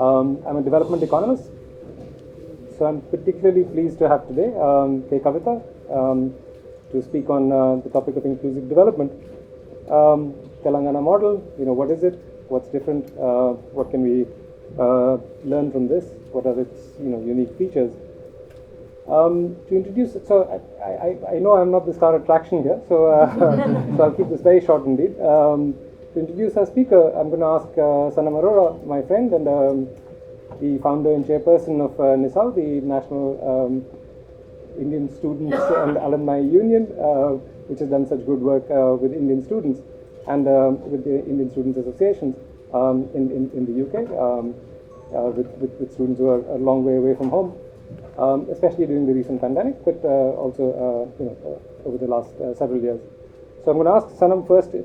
I'm a development economist, so I'm particularly pleased to have today Kavitha to speak on the topic of inclusive development. Telangana Model, what is it? What's different? What can we learn from this? What are its unique features? To introduce, so I know I'm not the star attraction here, so so I'll keep this very short indeed. To introduce our speaker, I'm going to ask Sanam Arora, my friend, and the founder and chairperson of NISAL, the National Indian Students and Alumni Union, which has done such good work with Indian students and with the Indian Students Associations in the UK, with students who are a long way away from home. Especially during the recent pandemic, but also over the last several years. So I'm going to ask Sanam first to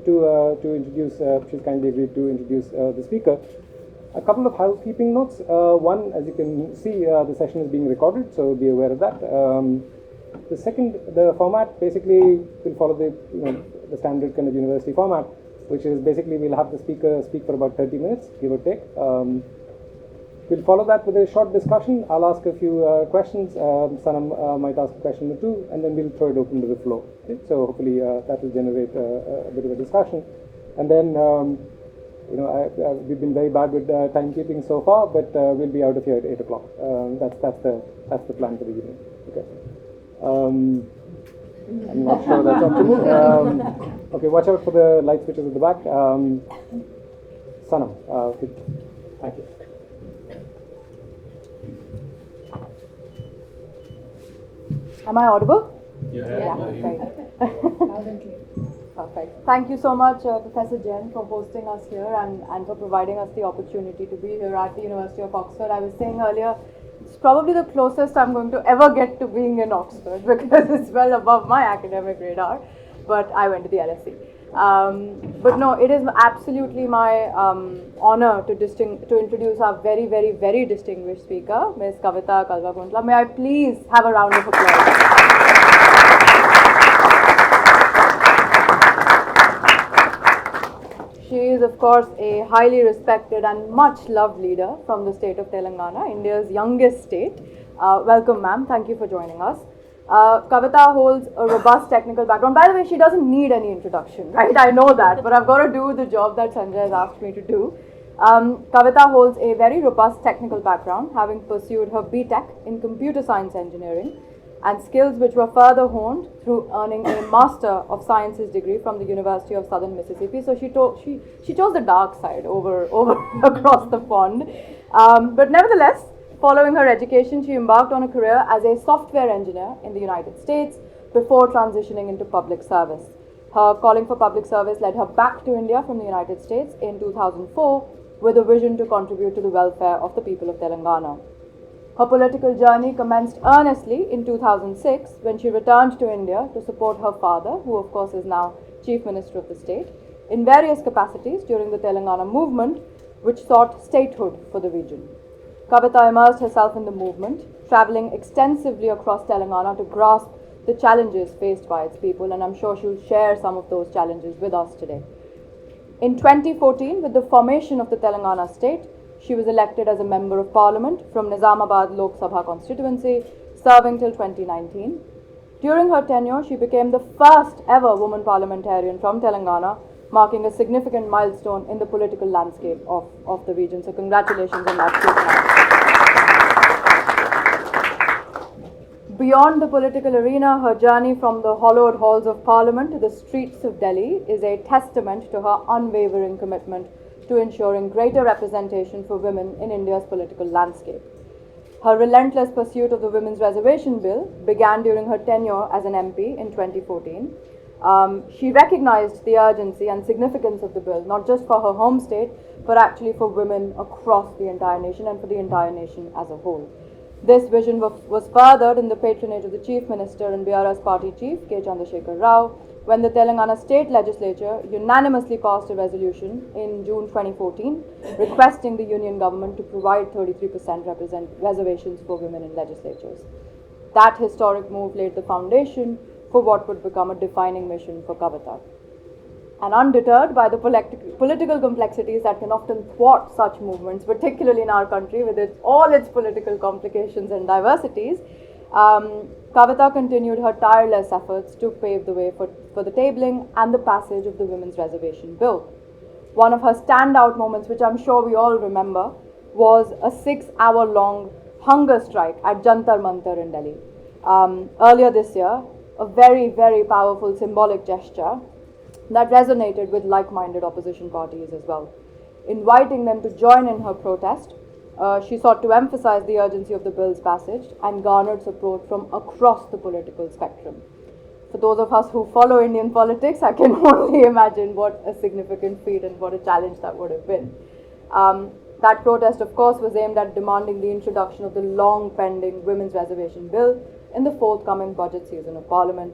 introduce. She's kindly agreed to introduce the speaker. A couple of housekeeping notes. One, as you can see, the session is being recorded, so be aware of that. The second, the format basically will follow the standard kind of university format, which is basically we'll have the speaker speak for about 30 minutes, give or take. We'll follow that with a short discussion. I'll ask a few questions. Sanam might ask a question or two, and then we'll throw it open to the floor. Okay? So hopefully that will generate a bit of a discussion. And then, we've been very bad with timekeeping so far, but we'll be out of here at 8 o'clock. That's the plan for the evening. Okay. I'm not sure that's optimal. Okay, watch out for the light switches at the back. Sanam, thank you. Am I audible? Yeah. Great. Perfect. Thank you so much, Professor Jain, for hosting us here and for providing us the opportunity to be here at the University of Oxford. I was saying earlier, it's probably the closest I'm going to ever get to being in Oxford because it's well above my academic radar, but I went to the LSE. But no, it is absolutely my honor to introduce our very, very, very distinguished speaker, Ms. Kavitha Kalvakuntla. May I please have a round of applause? She is, of course, a highly respected and much loved leader from the state of Telangana, India's youngest state. Welcome, ma'am. Thank you for joining us. Kavitha holds a robust technical background. By the way, she doesn't need any introduction, right? I know that, but I've got to do the job that Sanjay has asked me to do. Kavitha holds a very robust technical background, having pursued her BTech in computer science engineering, and skills which were further honed through earning a Master of Sciences degree from the University of Southern Mississippi. So she chose the dark side over across the pond. But nevertheless, following her education, she embarked on a career as a software engineer in the United States before transitioning into public service. Her calling for public service led her back to India from the United States in 2004 with a vision to contribute to the welfare of the people of Telangana. Her political journey commenced earnestly in 2006 when she returned to India to support her father, who of course is now Chief Minister of the state, in various capacities during the Telangana movement, which sought statehood for the region. Kavitha immersed herself in the movement, traveling extensively across Telangana to grasp the challenges faced by its people, and I'm sure she'll share some of those challenges with us today. In 2014, with the formation of the Telangana state, she was elected as a Member of Parliament from Nizamabad Lok Sabha constituency, serving till 2019. During her tenure, she became the first ever woman parliamentarian from Telangana, marking a significant milestone in the political landscape of the region. So congratulations on that. Beyond the political arena, her journey from the hallowed halls of Parliament to the streets of Delhi is a testament to her unwavering commitment to ensuring greater representation for women in India's political landscape. Her relentless pursuit of the Women's Reservation Bill began during her tenure as an MP in 2014. She recognized the urgency and significance of the bill, not just for her home state, but actually for women across the entire nation and for the entire nation as a whole. This vision was furthered in the patronage of the Chief Minister and BRS Party Chief, K. Chandrasekhar Rao, when the Telangana State Legislature unanimously passed a resolution in June 2014 requesting the Union Government to provide 33% reservations for women in legislatures. That historic move laid the foundation for what would become a defining mission for Kavitha. And undeterred by the political complexities that can often thwart such movements, particularly in our country with all its political complications and diversities, Kavitha continued her tireless efforts to pave the way for the tabling and the passage of the Women's Reservation Bill. One of her standout moments, which I'm sure we all remember, was a 6-hour-long hunger strike at Jantar Mantar in Delhi. Earlier this year, a very, very powerful symbolic gesture that resonated with like-minded opposition parties as well. Inviting them to join in her protest, she sought to emphasize the urgency of the bill's passage and garnered support from across the political spectrum. For those of us who follow Indian politics, I can only imagine what a significant feat and what a challenge that would have been. That protest, of course, was aimed at demanding the introduction of the long-pending Women's Reservation Bill in the forthcoming budget season of Parliament.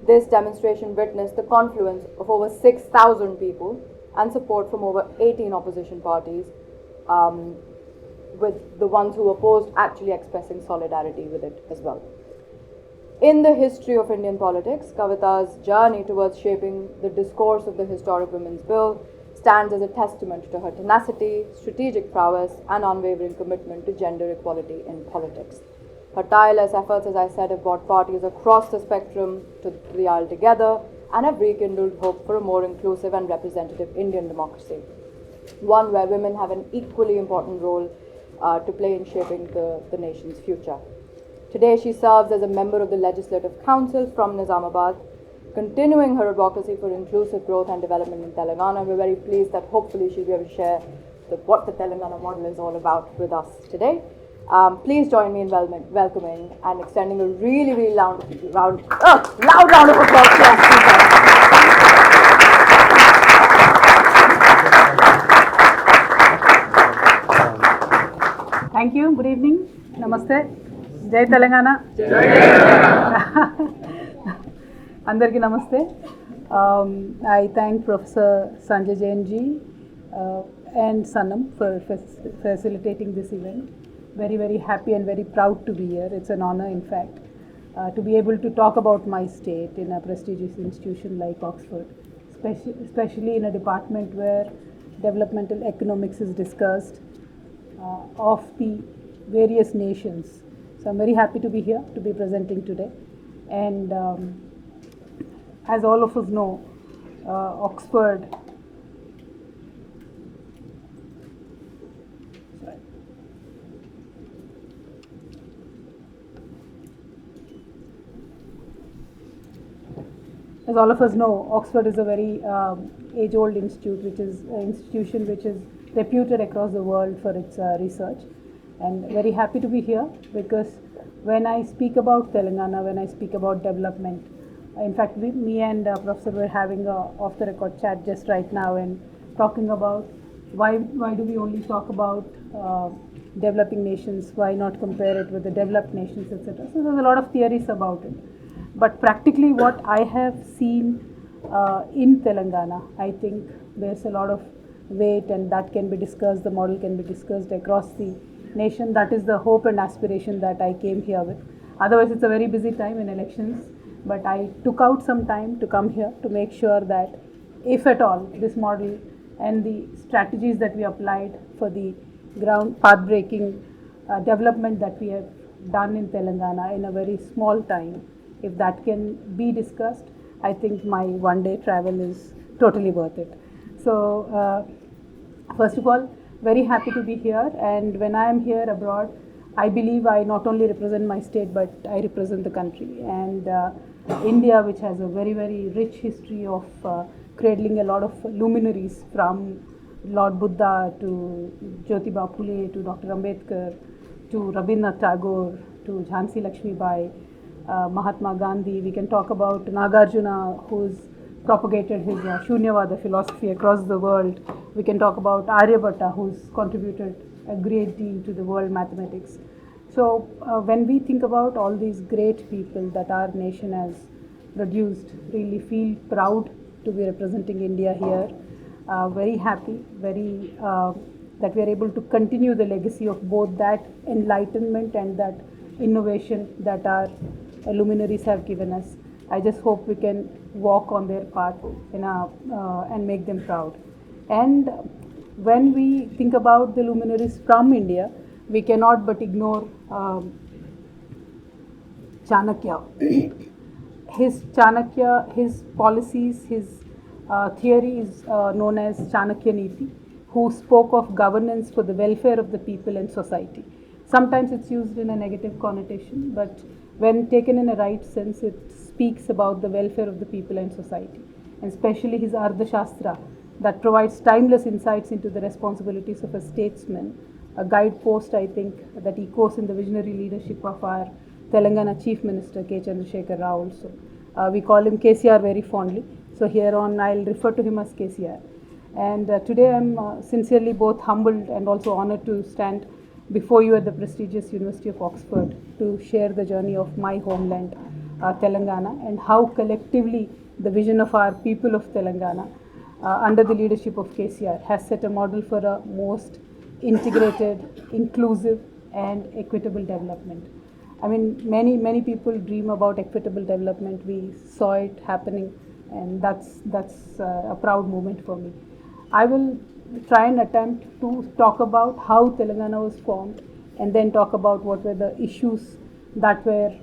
This demonstration witnessed the confluence of over 6,000 people and support from over 18 opposition parties, with the ones who opposed actually expressing solidarity with it as well. In the history of Indian politics, Kavitha's journey towards shaping the discourse of the historic Women's Bill stands as a testament to her tenacity, strategic prowess, and unwavering commitment to gender equality in politics. Her tireless efforts, as I said, have brought parties across the spectrum to the aisle together and have rekindled hope for a more inclusive and representative Indian democracy, one where women have an equally important role to play in shaping the nation's future. Today, she serves as a member of the Legislative Council from Nizamabad, continuing her advocacy for inclusive growth and development in Telangana. We're very pleased that hopefully she'll be able to share what the Telangana model is all about with us today. Please join me in welcoming and extending a really, really loud round of applause to our speaker. Thank you. Good evening. Namaste. Jai Telangana. Andarki namaste. I thank Professor Sanjay Jain ji and Sanam for facilitating this event. Very, very happy and very proud to be here. It's an honor, in fact, to be able to talk about my state in a prestigious institution like Oxford, especially in a department where developmental economics is discussed of the various nations. So I'm very happy to be here, to be presenting today. And as all of us know, Oxford As all of us know, Oxford is a very age-old institute, which is an institution which is reputed across the world for its research. And very happy to be here because when I speak about Telangana, when I speak about development, in fact, me and Professor were having a off-the-record chat just right now and talking about why do we only talk about developing nations, why not compare it with the developed nations, etc. So there's a lot of theories about it. But practically what I have seen in Telangana, I think there's a lot of weight and that can be discussed, the model can be discussed across the nation. That is the hope and aspiration that I came here with. Otherwise, it's a very busy time in elections, but I took out some time to come here to make sure that if at all this model and the strategies that we applied for the ground path-breaking development that we have done in Telangana in a very small time, if that can be discussed, I think my one-day travel is totally worth it. So, first of all, very happy to be here, and when I am here abroad, I believe I not only represent my state, but I represent the country. And India, which has a very, very rich history of cradling a lot of luminaries from Lord Buddha to Jyotiba Phule to Dr. Ambedkar to Rabindranath Tagore to Jhansi Lakshmibai, Mahatma Gandhi. We can talk about Nagarjuna, who's propagated his Shunyavada philosophy across the world. We can talk about Aryabhatta, who's contributed a great deal to the world mathematics. So when we think about all these great people that our nation has produced, really feel proud to be representing India here. Very happy, very that we are able to continue the legacy of both that enlightenment and that innovation that our luminaries have given us. I just hope we can walk on their path and make them proud. And when we think about the luminaries from India, we cannot but ignore Chanakya. His policies, his theory is known as Chanakya Niti, who spoke of governance for the welfare of the people and society. Sometimes it's used in a negative connotation, but when taken in a right sense, it speaks about the welfare of the people and society, and especially his Ardhashastra that provides timeless insights into the responsibilities of a statesman, a guidepost, I think, that echoes in the visionary leadership of our Telangana Chief Minister K. Chandrasekhar Rao also. We call him KCR very fondly, so here on I'll refer to him as KCR. And today I'm sincerely both humbled and also honored to stand before you at the prestigious University of Oxford to share the journey of my homeland, Telangana, and how collectively the vision of our people of Telangana, under the leadership of KCR, has set a model for a most integrated, inclusive, and equitable development. I mean, many people dream about equitable development. We saw it happening, and that's a proud moment for me. I will try and attempt to talk about how Telangana was formed, and then talk about what were the issues that were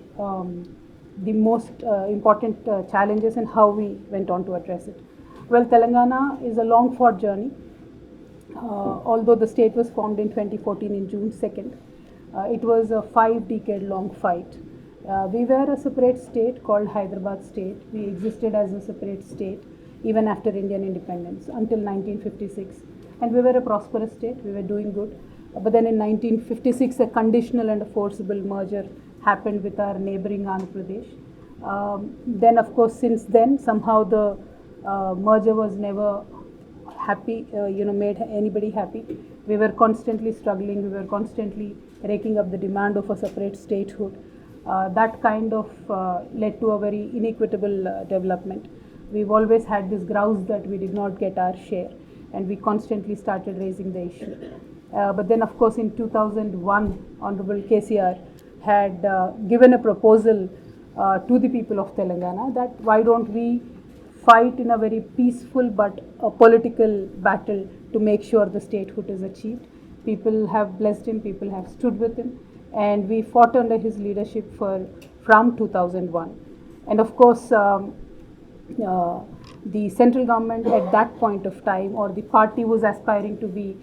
the most important challenges and how we went on to address it. Well, Telangana is a long fought journey. Although the state was formed in 2014 in June 2nd, it was a 5-decade long fight. We were a separate state called Hyderabad state. We existed as a separate state even after Indian independence until 1956. And we were a prosperous state, we were doing good. But then in 1956, a conditional and a forcible merger happened with our neighboring Andhra Pradesh. Then, of course, since then, somehow the merger was never happy, made anybody happy. We were constantly struggling, we were constantly raking up the demand of a separate statehood. That kind of led to a very inequitable development. We've always had this grouse that we did not get our share, and we constantly started raising the issue. But then, of course, in 2001, Honorable KCR had given a proposal to the people of Telangana that why don't we fight in a very peaceful but a political battle to make sure the statehood is achieved. People have blessed him, people have stood with him, and we fought under his leadership from 2001. And of course, the central government at that point of time, or the party was aspiring to be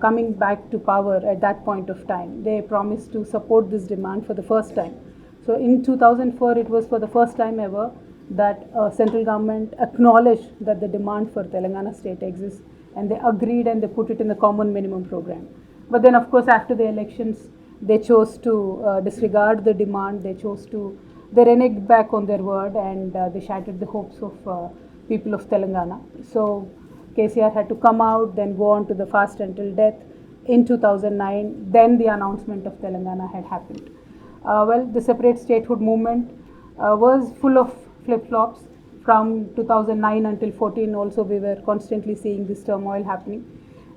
coming back to power at that point of time. They promised to support this demand for the first time. So in 2004, it was for the first time ever that central government acknowledged that the demand for Telangana state exists, and they agreed and they put it in the common minimum program. But then, of course, after the elections, they chose to disregard the demand. They reneged back on their word, and they shattered the hopes of people of Telangana. So KCR had to come out, then go on to the fast until death in 2009. Then the announcement of Telangana had happened. Well, the separate statehood movement was full of flip-flops. From 2009 until 14 also, we were constantly seeing this turmoil happening.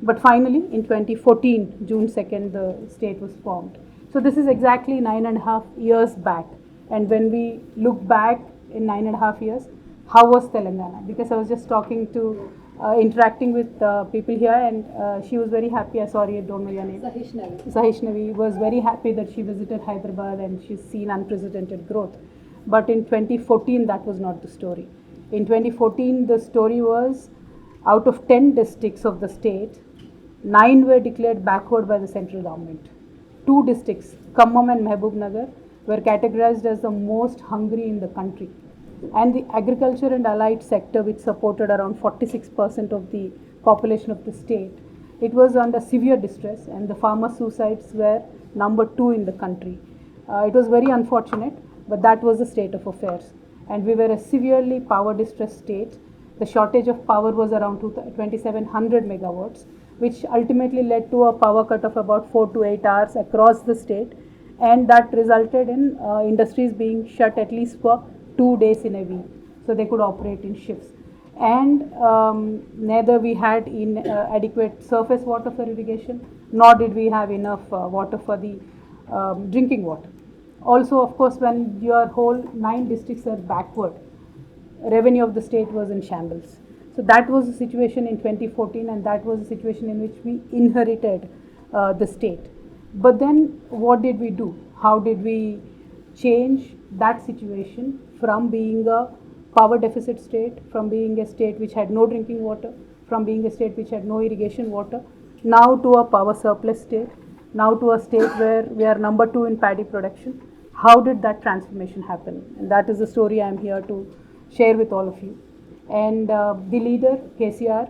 But finally, in 2014, June 2nd, the state was formed. So this is exactly 9.5 years back. And when we look back in 9.5 years, how was Telangana? Because I was just interacting with people here, and she was very happy. Sorry, I don't know your name. Sahishnavi was very happy that she visited Hyderabad and she's seen unprecedented growth. But in 2014, that was not the story. In 2014, the story was out of 10 districts of the state, 9 were declared backward by the central government. 2 districts, Khammam and Mehboob Nagar, were categorized as the most hungry in the country. And the agriculture and allied sector, which supported around 46% of the population of the state, it was under severe distress, and the farmer suicides were number 2 in the country. It was very unfortunate, but that was the state of affairs. And we were a severely power distressed state. The shortage of power was around 2,700 megawatts, which ultimately led to a power cut of about 4 to 8 hours across the state, and that resulted in industries being shut at least for 2 days in a week, so they could operate in shifts. And neither we had adequate surface water for irrigation, nor did we have enough water for the drinking water. Also, of course, when your whole 9 districts are backward, revenue of the state was in shambles. So that was the situation in 2014, and that was the situation in which we inherited the state. But then what did we do? How did we change that situation from being a power deficit state, from being a state which had no drinking water, from being a state which had no irrigation water, now to a power surplus state, now to a state where we are number 2 in paddy production? How did that transformation happen? And that is the story I am here to share with all of you. And the leader, KCR,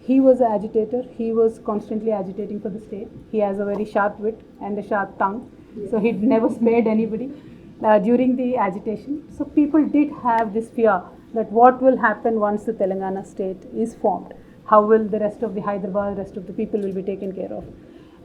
he was an agitator. He was constantly agitating for the state. He has a very sharp wit and a sharp tongue. So he never spared anybody during the agitation. So people did have this fear that what will happen once the Telangana state is formed? How will the rest of the Hyderabad, rest of the people will be taken care of?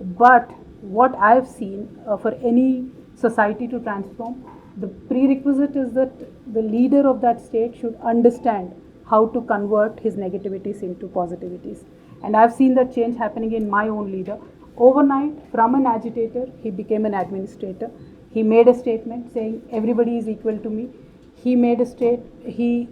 But what I have seen for any society to transform, the prerequisite is that the leader of that state should understand how to convert his negativities into positivities. And I've seen that change happening in my own leader. Overnight, from an agitator, he became an administrator. He made a statement saying everybody is equal to me. He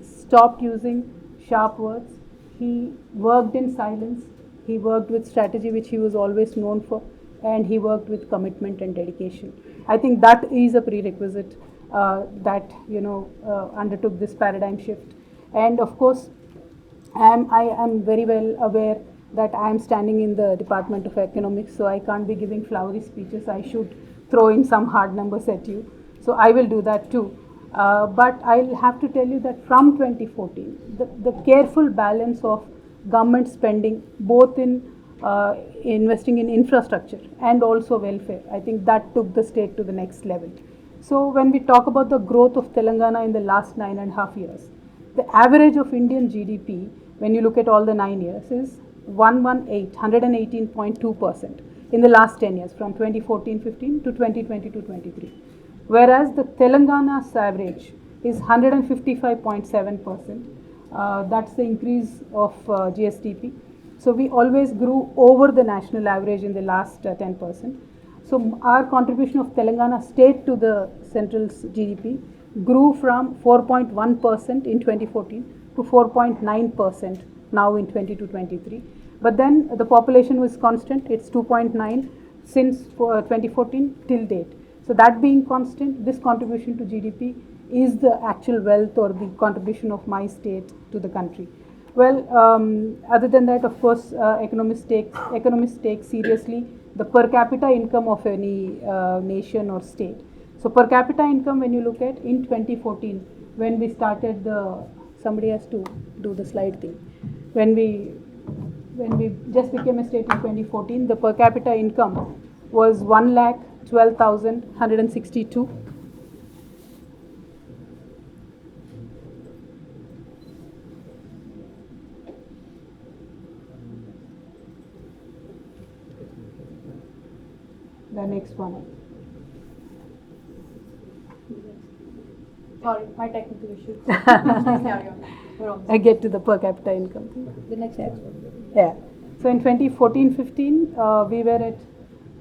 stopped using sharp words. He worked in silence. He worked with strategy, which he was always known for, and he worked with commitment and dedication. I think that is a prerequisite that undertook this paradigm shift. And of course, I am very well aware that I am standing in the Department of Economics, so I can't be giving flowery speeches. I should throw in some hard numbers at you. So I will do that too. But I'll have to tell you that from 2014, the careful balance of government spending, both in investing in infrastructure and also welfare, I think that took the state to the next level. So when we talk about the growth of Telangana in the last 9.5 years, the average of Indian GDP, when you look at all the 9 years, is 118.2% in the last 10 years, from 2014-15 to 2020-23. Whereas the Telangana's average is 155.7%. That's the increase of GSDP. So we always grew over the national average in the last 10%. So our contribution of Telangana state to the central's GDP grew from 4.1% in 2014 to 4.9% now in 22-23. But then the population was constant. It's 2.9 since 2014 till date. So that being constant, this contribution to GDP is the actual wealth or the contribution of my state to the country. Well, other than that, of course, economists take seriously the per capita income of any nation or state. So per capita income, when you look at in 2014, when we started somebody has to do the slide thing. When we just became a state in 2014, the per capita income was 1,12,162. The next one. Sorry, my technical issue. Carry on. I get to the per capita income. The next one. Yeah. So in 2014-15, we were at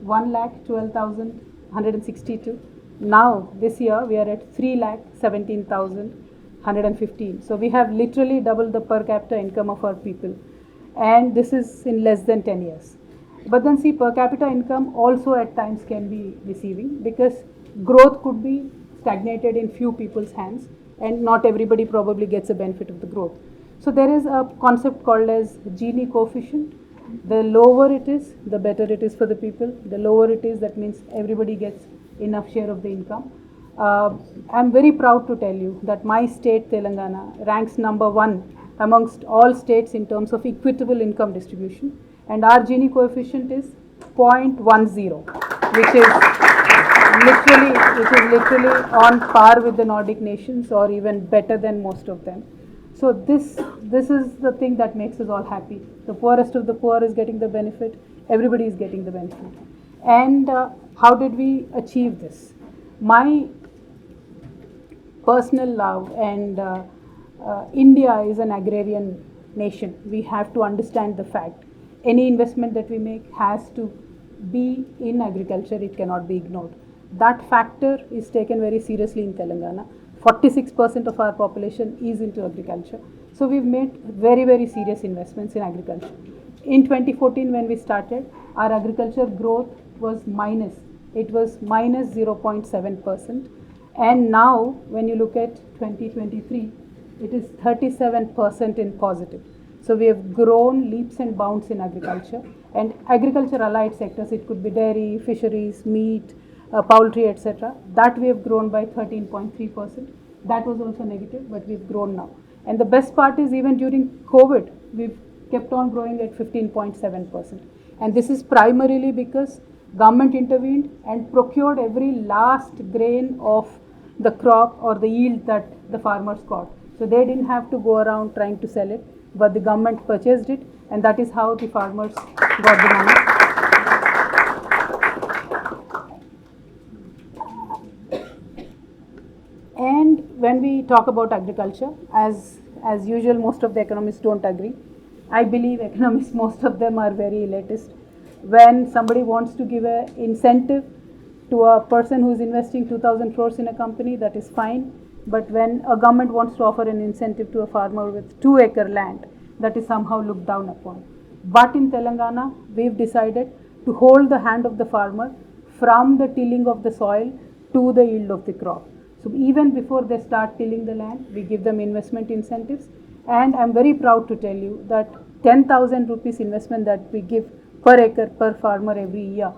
1,12,162. Now this year we are at 3,17,115. So we have literally doubled the per capita income of our people, and this is in less than 10 years. But then see, per capita income also at times can be deceiving, because growth could be stagnated in few people's hands, and not everybody probably gets a benefit of the growth. So there is a concept called as Gini coefficient. The lower it is, the better it is for the people. The lower it is, that means everybody gets enough share of the income. I'm very proud to tell you that my state, Telangana, ranks number 1 amongst all states in terms of equitable income distribution, and our Gini coefficient is 0.10, which is literally on par with the Nordic nations, or even better than most of them. So this is the thing that makes us all happy. The poorest of the poor is getting the benefit. Everybody is getting the benefit. And how did we achieve this? My personal love, and India is an agrarian nation. We have to understand the fact. Any investment that we make has to be in agriculture. It cannot be ignored. That factor is taken very seriously in Telangana. 46% of our population is into agriculture. So we've made very, very serious investments in agriculture. In 2014, when we started, our agriculture growth was minus. It was minus 0.7%. And now, when you look at 2023, it is 37% in positive. So we have grown leaps and bounds in agriculture, and agriculture allied sectors, it could be dairy, fisheries, meat, poultry, etc. That we have grown by 13.3%. That was also negative, but we've grown now. And the best part is even during COVID, we've kept on growing at 15.7%. And this is primarily because government intervened and procured every last grain of the crop or the yield that the farmers got. So they didn't have to go around trying to sell it, but the government purchased it, and that is how the farmers got the money. And when we talk about agriculture, as usual, most of the economists don't agree. I believe economists, most of them are very elitist. When somebody wants to give an incentive to a person who is investing 2,000 crores in a company, that is fine. But when a government wants to offer an incentive to a farmer with 2-acre land, that is somehow looked down upon. But in Telangana, we've decided to hold the hand of the farmer from the tilling of the soil to the yield of the crop. So even before they start tilling the land, we give them investment incentives. And I'm very proud to tell you that 10,000 rupees investment that we give per acre per farmer every year,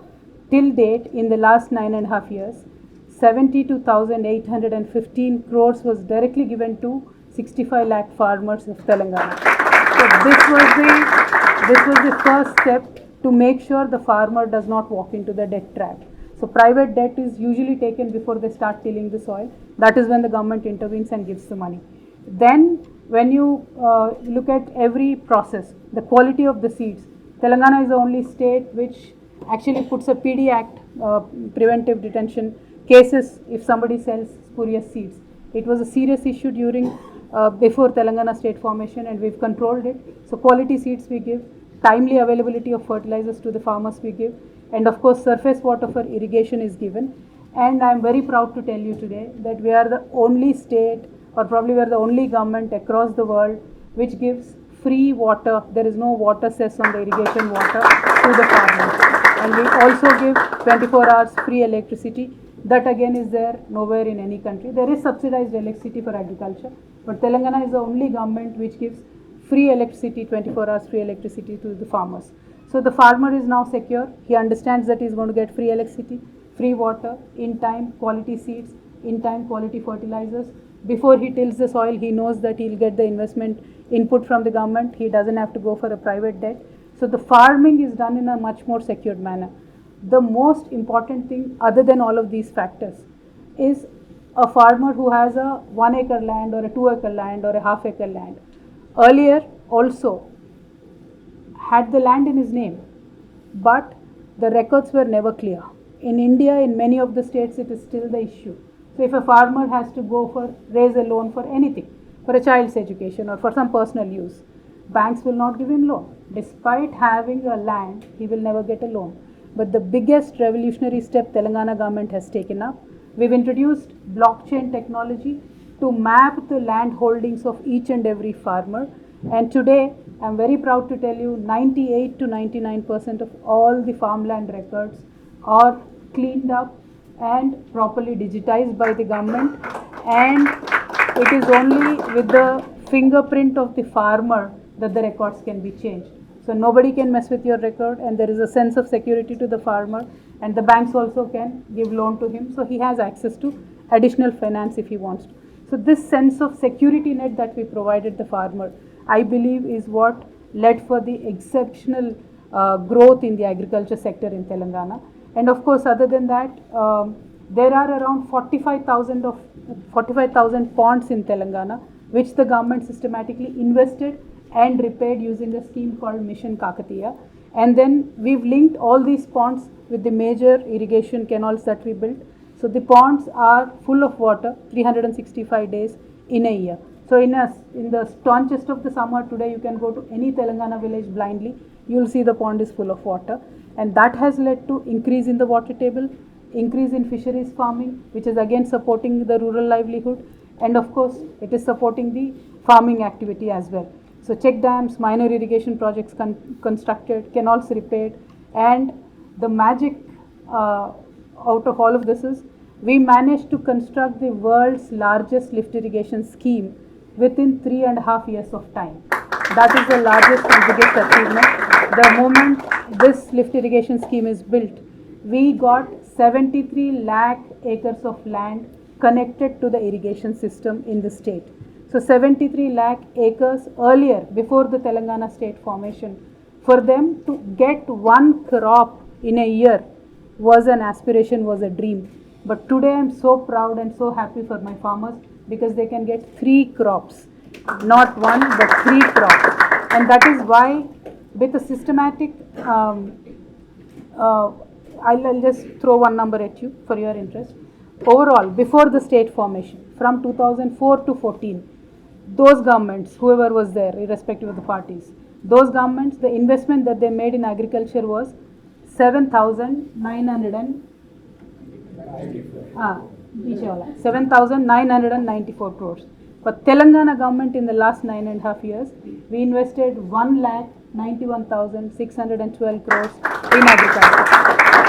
till date in the last 9.5 years, 72,815 crores was directly given to 65 lakh farmers of Telangana. So this was the first step to make sure the farmer does not walk into the debt trap. So private debt is usually taken before they start tilling the soil. That is when the government intervenes and gives the money. Then when you look at every process, the quality of the seeds, Telangana is the only state which actually puts a PD Act, preventive detention cases if somebody sells spurious seeds. It was a serious issue during before Telangana state formation, and we've controlled it. So quality seeds we give, timely availability of fertilizers to the farmers we give, and of course surface water for irrigation is given. And I'm very proud to tell you today that we are the only state, or probably we are the only government across the world which gives free water. There is no water cess on the irrigation water to the farmers. And we also give 24 hours free electricity. That again is there nowhere in any country. There is subsidized electricity for agriculture, but Telangana is the only government which gives free electricity, 24 hours free electricity to the farmers. So the farmer is now secure. He understands that he is going to get free electricity, free water, in time, quality seeds, in time, quality fertilizers. Before he tills the soil, he knows that he will get the investment input from the government. He doesn't have to go for a private debt. So the farming is done in a much more secured manner. The most important thing, other than all of these factors, is a farmer who has a 1-acre land or a 2-acre land or a half-acre land. Earlier also had the land in his name, but the records were never clear. In India, in many of the states, it is still the issue. So if a farmer has to go for raise a loan for anything, for a child's education or for some personal use, banks will not give him loan. Despite having a land, he will never get a loan. But the biggest revolutionary step Telangana government has taken up, we've introduced blockchain technology to map the land holdings of each and every farmer. And today, I'm very proud to tell you, 98 to 99% of all the farmland records are cleaned up and properly digitized by the government. And it is only with the fingerprint of the farmer that the records can be changed. So nobody can mess with your record, and there is a sense of security to the farmer, and the banks also can give loan to him. So he has access to additional finance if he wants to. So this sense of security net that we provided the farmer, I believe, is what led for the exceptional growth in the agriculture sector in Telangana. And of course, other than that, there are around 45,000 ponds in Telangana, which the government systematically invested and repaired using a scheme called Mission Kakatiya. And then we've linked all these ponds with the major irrigation canals that we built. So the ponds are full of water 365 days in a year. So in the staunchest of the summer today, you can go to any Telangana village blindly, you will see the pond is full of water. And that has led to increase in the water table, increase in fisheries farming, which is again supporting the rural livelihood, and of course it is supporting the farming activity as well. So check dams, minor irrigation projects constructed, canals repaired, and the magic out of all of this is we managed to construct the world's largest lift irrigation scheme within 3.5 years of time. That is the largest and biggest achievement. The moment this lift irrigation scheme is built, we got 73 lakh acres of land connected to the irrigation system in the state. So 73 lakh acres earlier, before the Telangana state formation, for them to get one crop in a year was an aspiration, was a dream. But today I am so proud and so happy for my farmers because they can get 3 crops, not 1 but 3 crops. And that is why with a systematic, I'll just throw one number at you for your interest. Overall, before the state formation, from 2004 to 14, those governments, whoever was there, irrespective of the parties, those governments, the investment that they made in agriculture was 7,994 crores. But Telangana government in the last 9.5 years, we invested 1,91,612 crores in agriculture.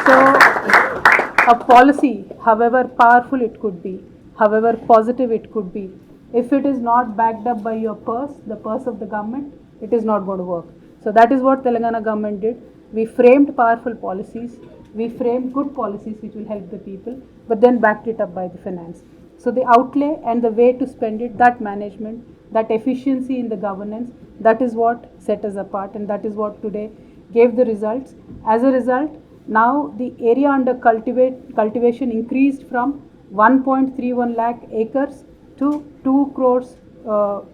So a policy, however powerful it could be, however positive it could be, if it is not backed up by your purse, the purse of the government, it is not going to work. So that is what Telangana government did. We framed powerful policies, we framed good policies which will help the people, but then backed it up by the finance. So the outlay and the way to spend it, that management, that efficiency in the governance, that is what set us apart, and that is what today gave the results. As a result, now the area under cultivation increased from 1.31 lakh acres to 2 crores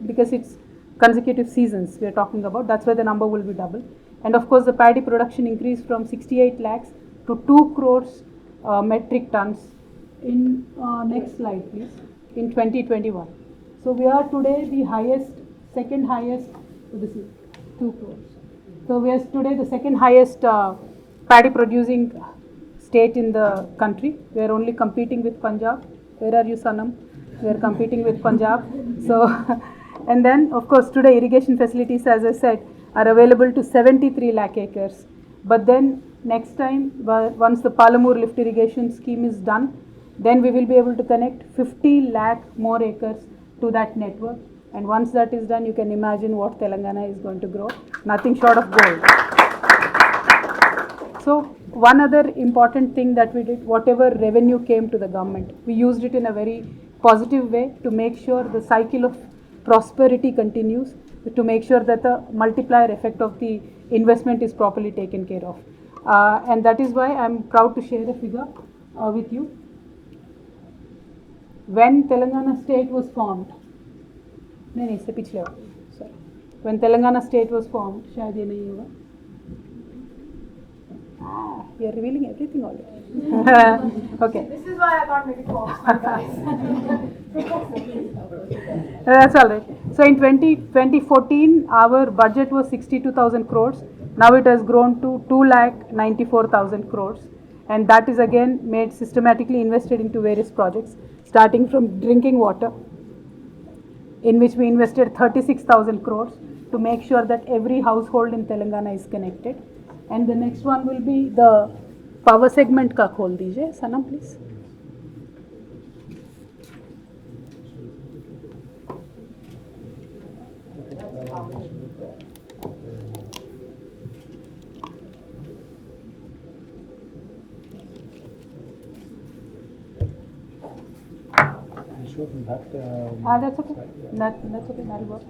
because it's consecutive seasons we are talking about. That's why the number will be double. And of course, the paddy production increased from 68 lakhs to 2 crores metric tons in next slide please, in 2021. So we are today the highest, second highest, this is 2 crores. So we are today the second highest paddy producing state in the country. We are only competing with Punjab. Where are you, Sanam? We are competing with Punjab. So, and then of course today irrigation facilities, as I said, are available to 73 lakh acres. But then next time, once the Palamur lift irrigation scheme is done, then we will be able to connect 50 lakh more acres to that network. And once that is done, you can imagine what Telangana is going to grow, nothing short of gold. So one other important thing that we did, whatever revenue came to the government, we used it in a very positive way to make sure the cycle of prosperity continues, to make sure that the multiplier effect of the investment is properly taken care of. And that is why I am proud to share a figure with you. When Telangana state was formed, when Telangana state was formed, you are revealing everything already. Okay. This is why I can't make it for Oxford, guys. That's all right. So in 2014, our budget was 62,000 crores. Now it has grown to 2,94,000 crores. And that is again made systematically invested into various projects, starting from drinking water, in which we invested 36,000 crores to make sure that every household in Telangana is connected. And the next one will be the power segment ka khol dijiye, Sanam please. That's okay. That's okay. That'll work.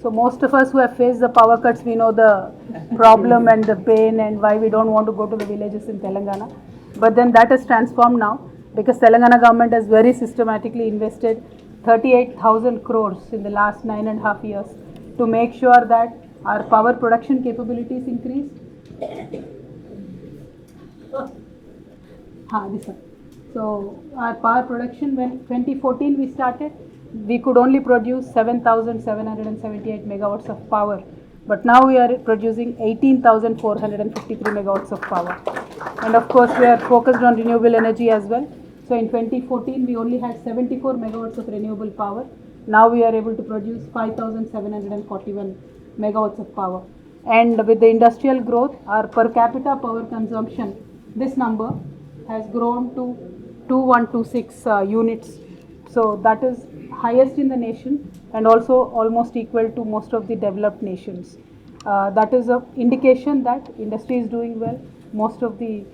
So most of us who have faced the power cuts, we know the problem and the pain and why we don't want to go to the villages in Telangana. But then that has transformed now because Telangana government has very systematically invested 38,000 crores in the last 9.5 years to make sure that our power production capabilities increase. This one. So our power production, when 2014 we started, we could only produce 7,778 megawatts of power but now we are producing 18,453 megawatts of power. And of course, we are focused on renewable energy as well. So in 2014, we only had 74 megawatts of renewable power. Now we are able to produce 5,741 megawatts of power. And with the industrial growth, our per capita power consumption, this number has grown to 2126 units. So that is highest in the nation and also almost equal to most of the developed nations. That is an indication that industry is doing well. Most of the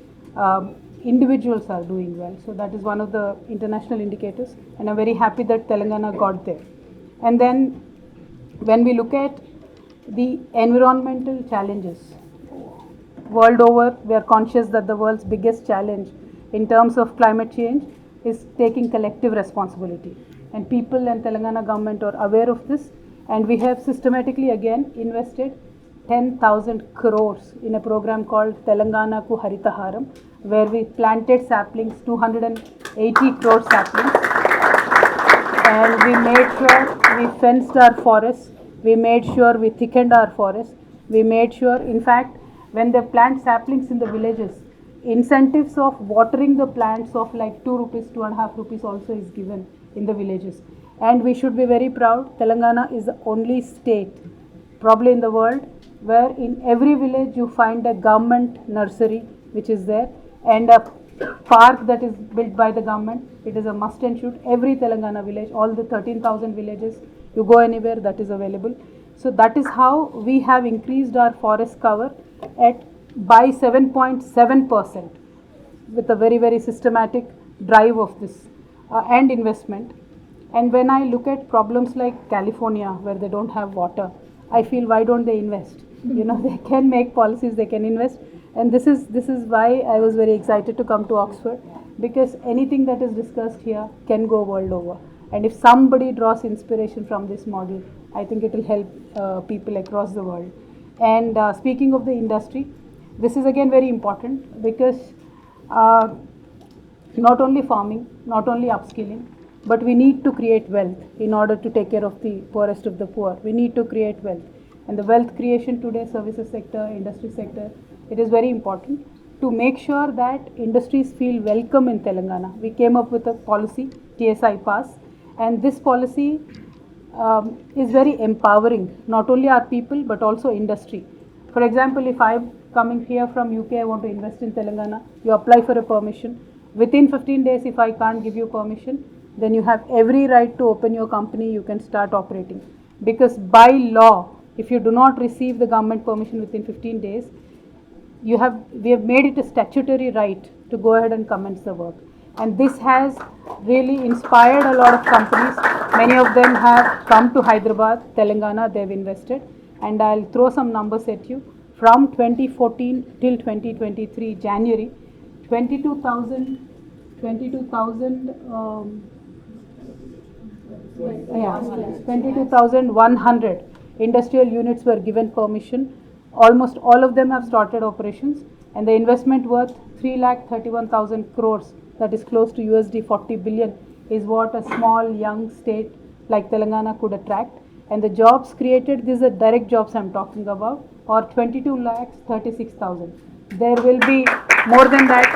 individuals are doing well. So that is one of the international indicators, and I'm very happy that Telangana got there. And then when we look at the environmental challenges, world over, we are conscious that the world's biggest challenge in terms of climate change is taking collective responsibility. And people and Telangana government are aware of this, and we have systematically again invested 10,000 crores in a program called Telangana Ku Haritaharam, where we planted saplings, 280 crore saplings, and we made sure we fenced our forests, we made sure we thickened our forests, we made sure, in fact, when they plant saplings in the villages, incentives of watering the plants of like 2 rupees, 2.5 rupees also is given in the villages. And we should be very proud, Telangana is the only state, probably in the world, where in every village you find a government nursery which is there, and a park that is built by the government. It is a must and should. Every Telangana village, all the 13,000 villages, you go anywhere, that is available. So that is how we have increased our forest cover by 7.7% with a very, very systematic drive of this and investment. And when I look at problems like California, where they don't have water, I feel, why don't they invest? You know, they can make policies, they can invest. And this is why I was very excited to come to Oxford, because anything that is discussed here can go world over. And if somebody draws inspiration from this model, I think it will help people across the world. And speaking of the industry, this is again very important, because not only farming, not only upskilling, but we need to create wealth in order to take care of the poorest of the poor. We need to create wealth. And the wealth creation today, services sector, industry sector, it is very important to make sure that industries feel welcome in Telangana. We came up with a policy, TSI Pass, and this policy is very empowering, not only our people but also industry. For example, if I'm coming here from UK, I want to invest in Telangana, you apply for a permission. Within 15 days, if I can't give you permission, then you have every right to open your company, you can start operating. Because by law, if you do not receive the government permission within 15 days, we have made it a statutory right to go ahead and commence the work. And this has really inspired a lot of companies. Many of them have come to Hyderabad, Telangana, they've invested. And I'll throw some numbers at you. From 2014 till 2023, January, 22,100 industrial units were given permission. Almost all of them have started operations, and the investment worth 3,31,000 crores, that is close to USD 40 billion, is what a small young state like Telangana could attract. And the jobs created, these are direct jobs I'm talking about, are 22,36,000. There will be more than that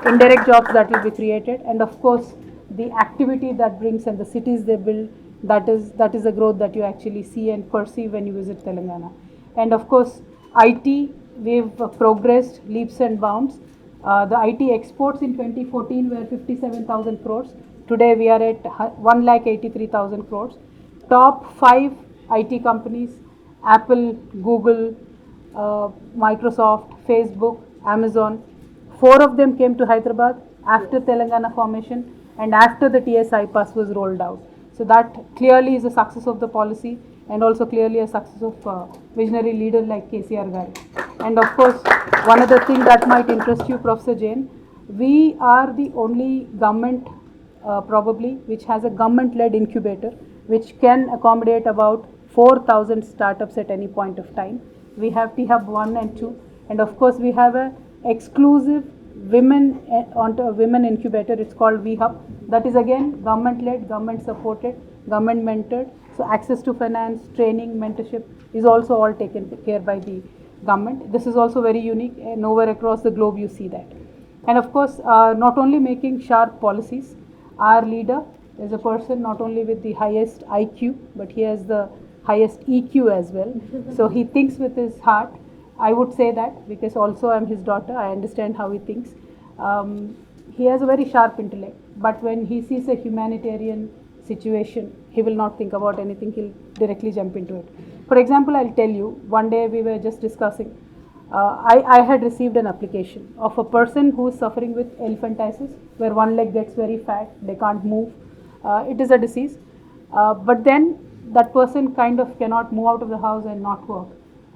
indirect jobs that will be created, and of course the activity that brings and the cities they build, that is the growth that you actually see and perceive when you visit Telangana. And of course IT, we've progressed leaps and bounds. The IT exports in 2014 were 57,000 crores. Today we are at 1,83,000 crores. Top 5 IT companies, Apple, Google, Microsoft, Facebook, Amazon, 4 of them came to Hyderabad after Telangana formation and after the TSI Pass was rolled out. So that clearly is a success of the policy, and also clearly a success of visionary leader like KCR Garu. And of course, one other thing that might interest you, Professor Jain, we are the only government probably which has a government-led incubator which can accommodate about 4,000 startups at any point of time. We have T-Hub 1 and 2, and of course we have a exclusive women incubator, it's called V-Hub. That is again government-led, government-supported, government-mentored. So access to finance, training, mentorship, is also all taken care by the government. This is also very unique, and nowhere across the globe you see that. And of course, not only making sharp policies, our leader is a person not only with the highest IQ, but he has the highest EQ as well. So he thinks with his heart. I would say that because also I'm his daughter, I understand how he thinks. He has a very sharp intellect, but when he sees a humanitarian situation, he will not think about anything, he'll directly jump into it. For example, I'll tell you, one day we were just discussing, I had received an application of a person who is suffering with elephantiasis, where one leg gets very fat, they can't move. It is a disease, but then that person kind of cannot move out of the house and not work.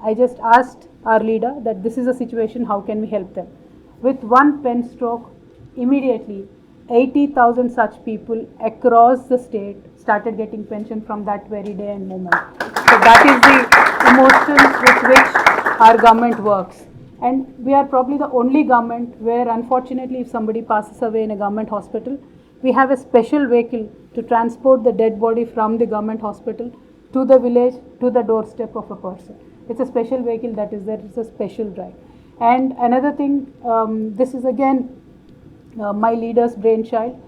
I just asked our leader that this is a situation, how can we help them? With one pen stroke, immediately 80,000 such people across the state started getting pension from that very day and moment. So that is the emotions with which our government works. And we are probably the only government where, unfortunately, if somebody passes away in a government hospital, we have a special vehicle to transport the dead body from the government hospital to the village, to the doorstep of a person. It's a special vehicle that is there, it's a special drive. And another thing, this is again my leader's brainchild.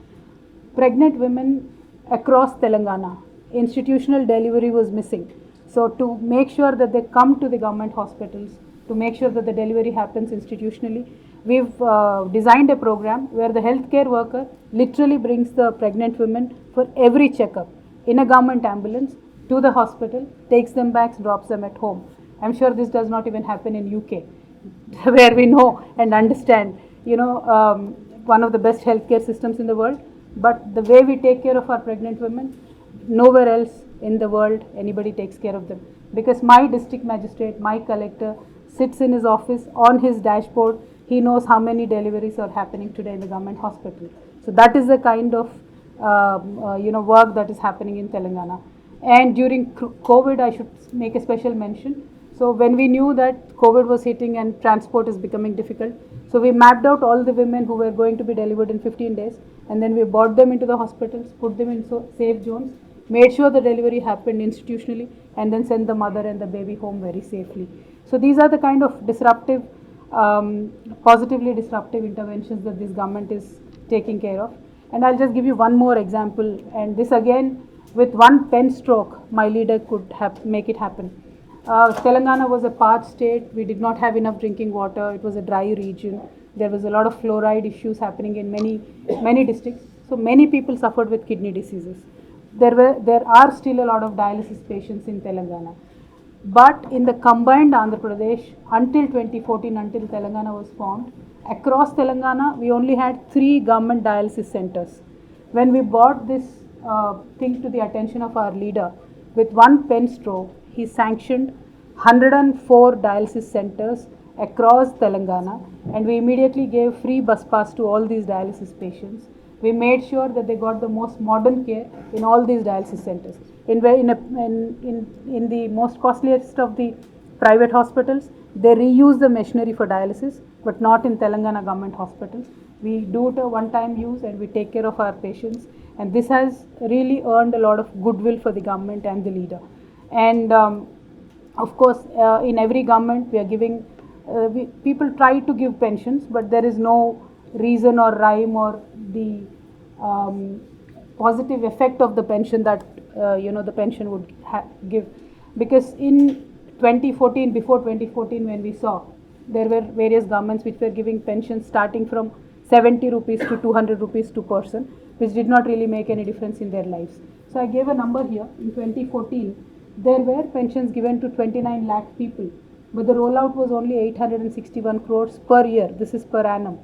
Pregnant women across Telangana, institutional delivery was missing. So to make sure that they come to the government hospitals, to make sure that the delivery happens institutionally, we've designed a program where the healthcare worker literally brings the pregnant women for every checkup in a government ambulance to the hospital, takes them back, drops them at home. I'm sure this does not even happen in UK, where we know and understand, one of the best healthcare systems in the world. But the way we take care of our pregnant women, nowhere else in the world anybody takes care of them. Because my district magistrate, my collector, sits in his office on his dashboard. He knows how many deliveries are happening today in the government hospital. So that is the kind of work that is happening in Telangana. And during COVID, I should make a special mention. So when we knew that COVID was hitting and transport is becoming difficult, so we mapped out all the women who were going to be delivered in 15 days, and then we brought them into the hospitals, put them in safe zones, made sure the delivery happened institutionally, and then sent the mother and the baby home very safely. So these are the kind of disruptive, positively disruptive interventions that this government is taking care of. And I'll just give you one more example, and this again, with one pen stroke, my leader could make it happen. Telangana was a parched state. We did not have enough drinking water. It was a dry region. There was a lot of fluoride issues happening in many districts. So many people suffered with kidney diseases. There are still a lot of dialysis patients in Telangana. But in the combined Andhra Pradesh, until 2014, until Telangana was formed, across Telangana, we only had 3 government dialysis centers. When we brought this thing to the attention of our leader, with one pen stroke, he sanctioned 104 dialysis centers across Telangana, and we immediately gave free bus pass to all these dialysis patients. We made sure that they got the most modern care in all these dialysis centers. In the most costliest of the private hospitals, they reuse the machinery for dialysis, but not in Telangana government hospitals. We do it a one-time use and we take care of our patients, and this has really earned a lot of goodwill for the government and the leader. And of course, in every government we are giving, people try to give pensions, but there is no reason or rhyme or the positive effect of the pension that the pension would give. Because in 2014, before 2014, when we saw, there were various governments which were giving pensions starting from 70 rupees to 200 rupees to person, which did not really make any difference in their lives. So I gave a number here. In 2014, there were pensions given to 29 lakh people, but the rollout was only 861 crores per year. This is per annum.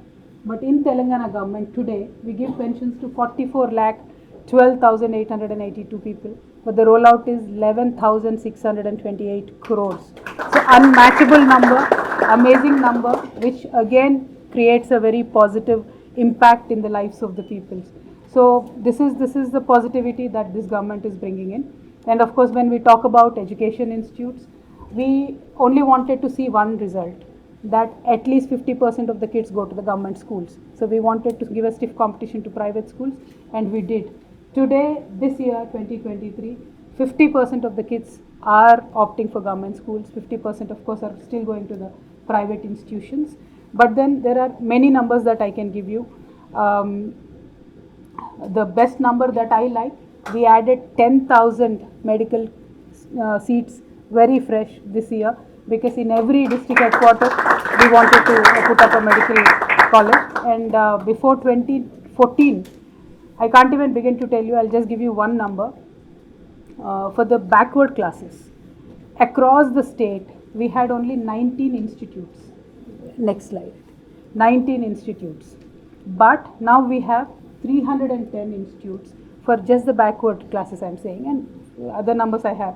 But in Telangana government today, we give pensions to 44 lakh 12,882 people, but the rollout is 11,628 crores. So unmatchable number, amazing number, which again creates a very positive impact in the lives of the people. So this is the positivity that this government is bringing in. And of course, when we talk about education institutes, we only wanted to see one result, that at least 50% of the kids go to the government schools. So we wanted to give a stiff competition to private schools, and we did. Today, this year, 2023, 50% of the kids are opting for government schools. 50% of course are still going to the private institutions. But then there are many numbers that I can give you. The best number that I like, we added 10,000 medical seats very fresh this year, because in every district headquarters we wanted to put up a medical college. And before 2014, I can't even begin to tell you, I'll just give you one number. For the backward classes, across the state, we had only 19 institutes. Next slide. 19 institutes. But now we have 310 institutes for just the backward classes, I'm saying, and other numbers I have.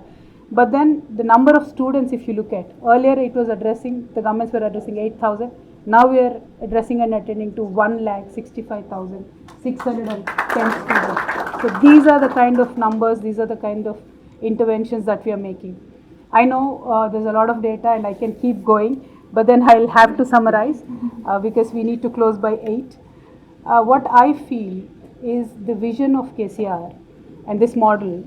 But then the number of students, if you look at, earlier it was addressing, the governments were addressing 8,000. Now we are addressing and attending to 1,65,610 students. So these are the kind of numbers, these are the kind of interventions that we are making. I know there's a lot of data and I can keep going, but then I'll have to summarize because we need to close by 8. What I feel is the vision of KCR and this model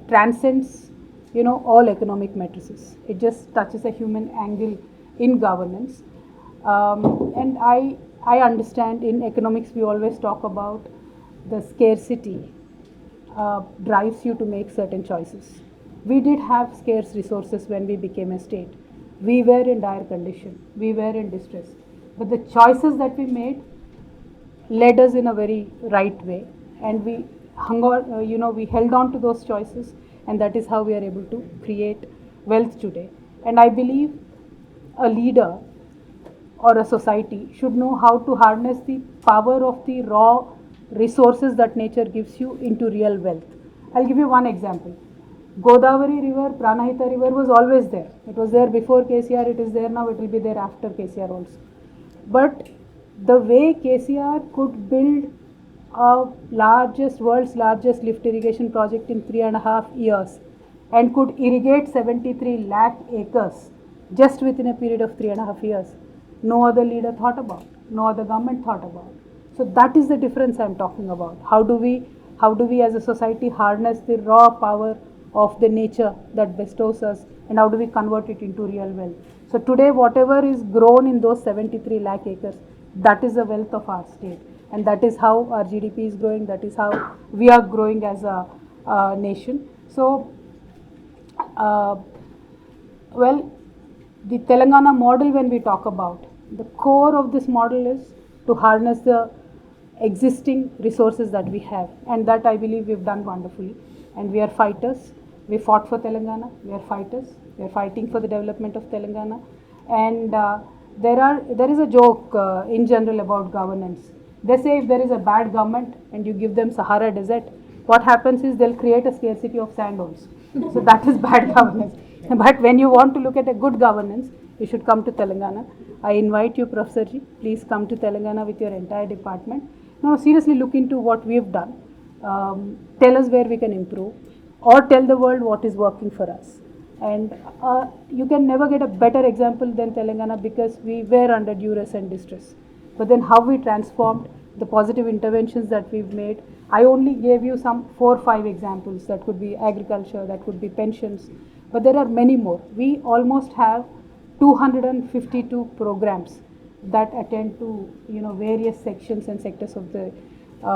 transcends, all economic matrices. It just touches a human angle in governance. And I understand in economics we always talk about the scarcity drives you to make certain choices. We did have scarce resources when we became a state. We were in dire condition. We were in distress. But the choices that we made led us in a very right way, and we hung on, we held on to those choices, and that is how we are able to create wealth today. And I believe a leader or a society should know how to harness the power of the raw resources that nature gives you into real wealth. I'll give you one example. Godavari river, Pranahita river was always there. It was there before KCR, it is there now, it will be there after KCR also. But the way KCR could build world's largest lift irrigation project in 3.5 years and could irrigate 73 lakh acres just within a period of 3.5 years, no other leader thought about, no other government thought about. So that is the difference I'm talking about. How do we as a society harness the raw power of the nature that bestows us, and how do we convert it into real wealth? So today whatever is grown in those 73 lakh acres, that is the wealth of our state, and that is how our GDP is growing, that is how we are growing as a nation. So the Telangana model, when we talk about, the core of this model is to harness the existing resources that we have, and that I believe we've done wonderfully. And we are fighters. We fought for Telangana. We are fighters. We are fighting for the development of Telangana. And there is a joke in general about governance. They say if there is a bad government and you give them Sahara Desert, what happens is they'll create a scarcity of sand also. So that is bad governance. But when you want to look at a good governance, you should come to Telangana. I invite you, Professor Ji, please come to Telangana with your entire department. Now seriously look into what we have done. Tell us where we can improve, or tell the world what is working for us. And you can never get a better example than Telangana, because we were under duress and distress. But then how we transformed, the positive interventions that we've made. I only gave you some 4 or 5 examples. That could be agriculture, that could be pensions, but there are many more. We almost have 252 programs that attend to various sections and sectors of the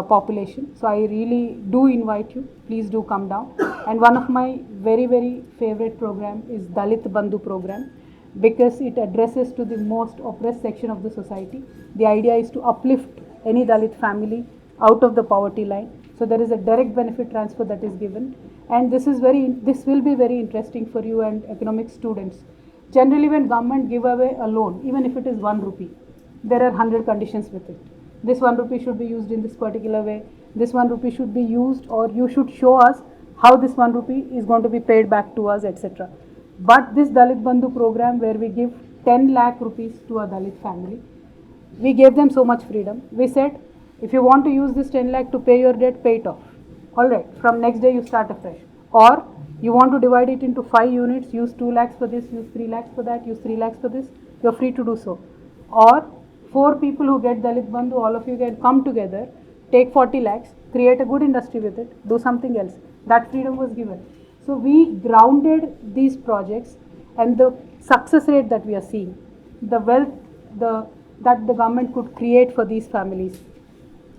population. So I really do invite you, please do come down. And one of my very, very favorite program is Dalit Bandhu program, because it addresses to the most oppressed section of the society. The idea is to uplift any Dalit family out of the poverty line. So there is a direct benefit transfer that is given, and this will be very interesting for you and economic students. Generally when government give away a loan, even if it is 1 rupee, there are 100 conditions with it. This 1 rupee should be used in this particular way. This 1 rupee should be used, or you should show us how this 1 rupee is going to be paid back to us, etc. But this Dalit Bandhu program, where we give 10 lakh rupees to a Dalit family, we gave them so much freedom. We said, if you want to use this 10 lakh to pay your debt, pay it off. Alright, from next day you start afresh. Or you want to divide it into 5 units, use 2 lakhs for this, use 3 lakhs for that, use 3 lakhs for this, you are free to do so. Or 4 people who get Dalit Bandhu, all of you can come together, take 40 lakhs, create a good industry with it, do something else. That freedom was given. So we grounded these projects, and the success rate that we are seeing, the wealth that the government could create for these families,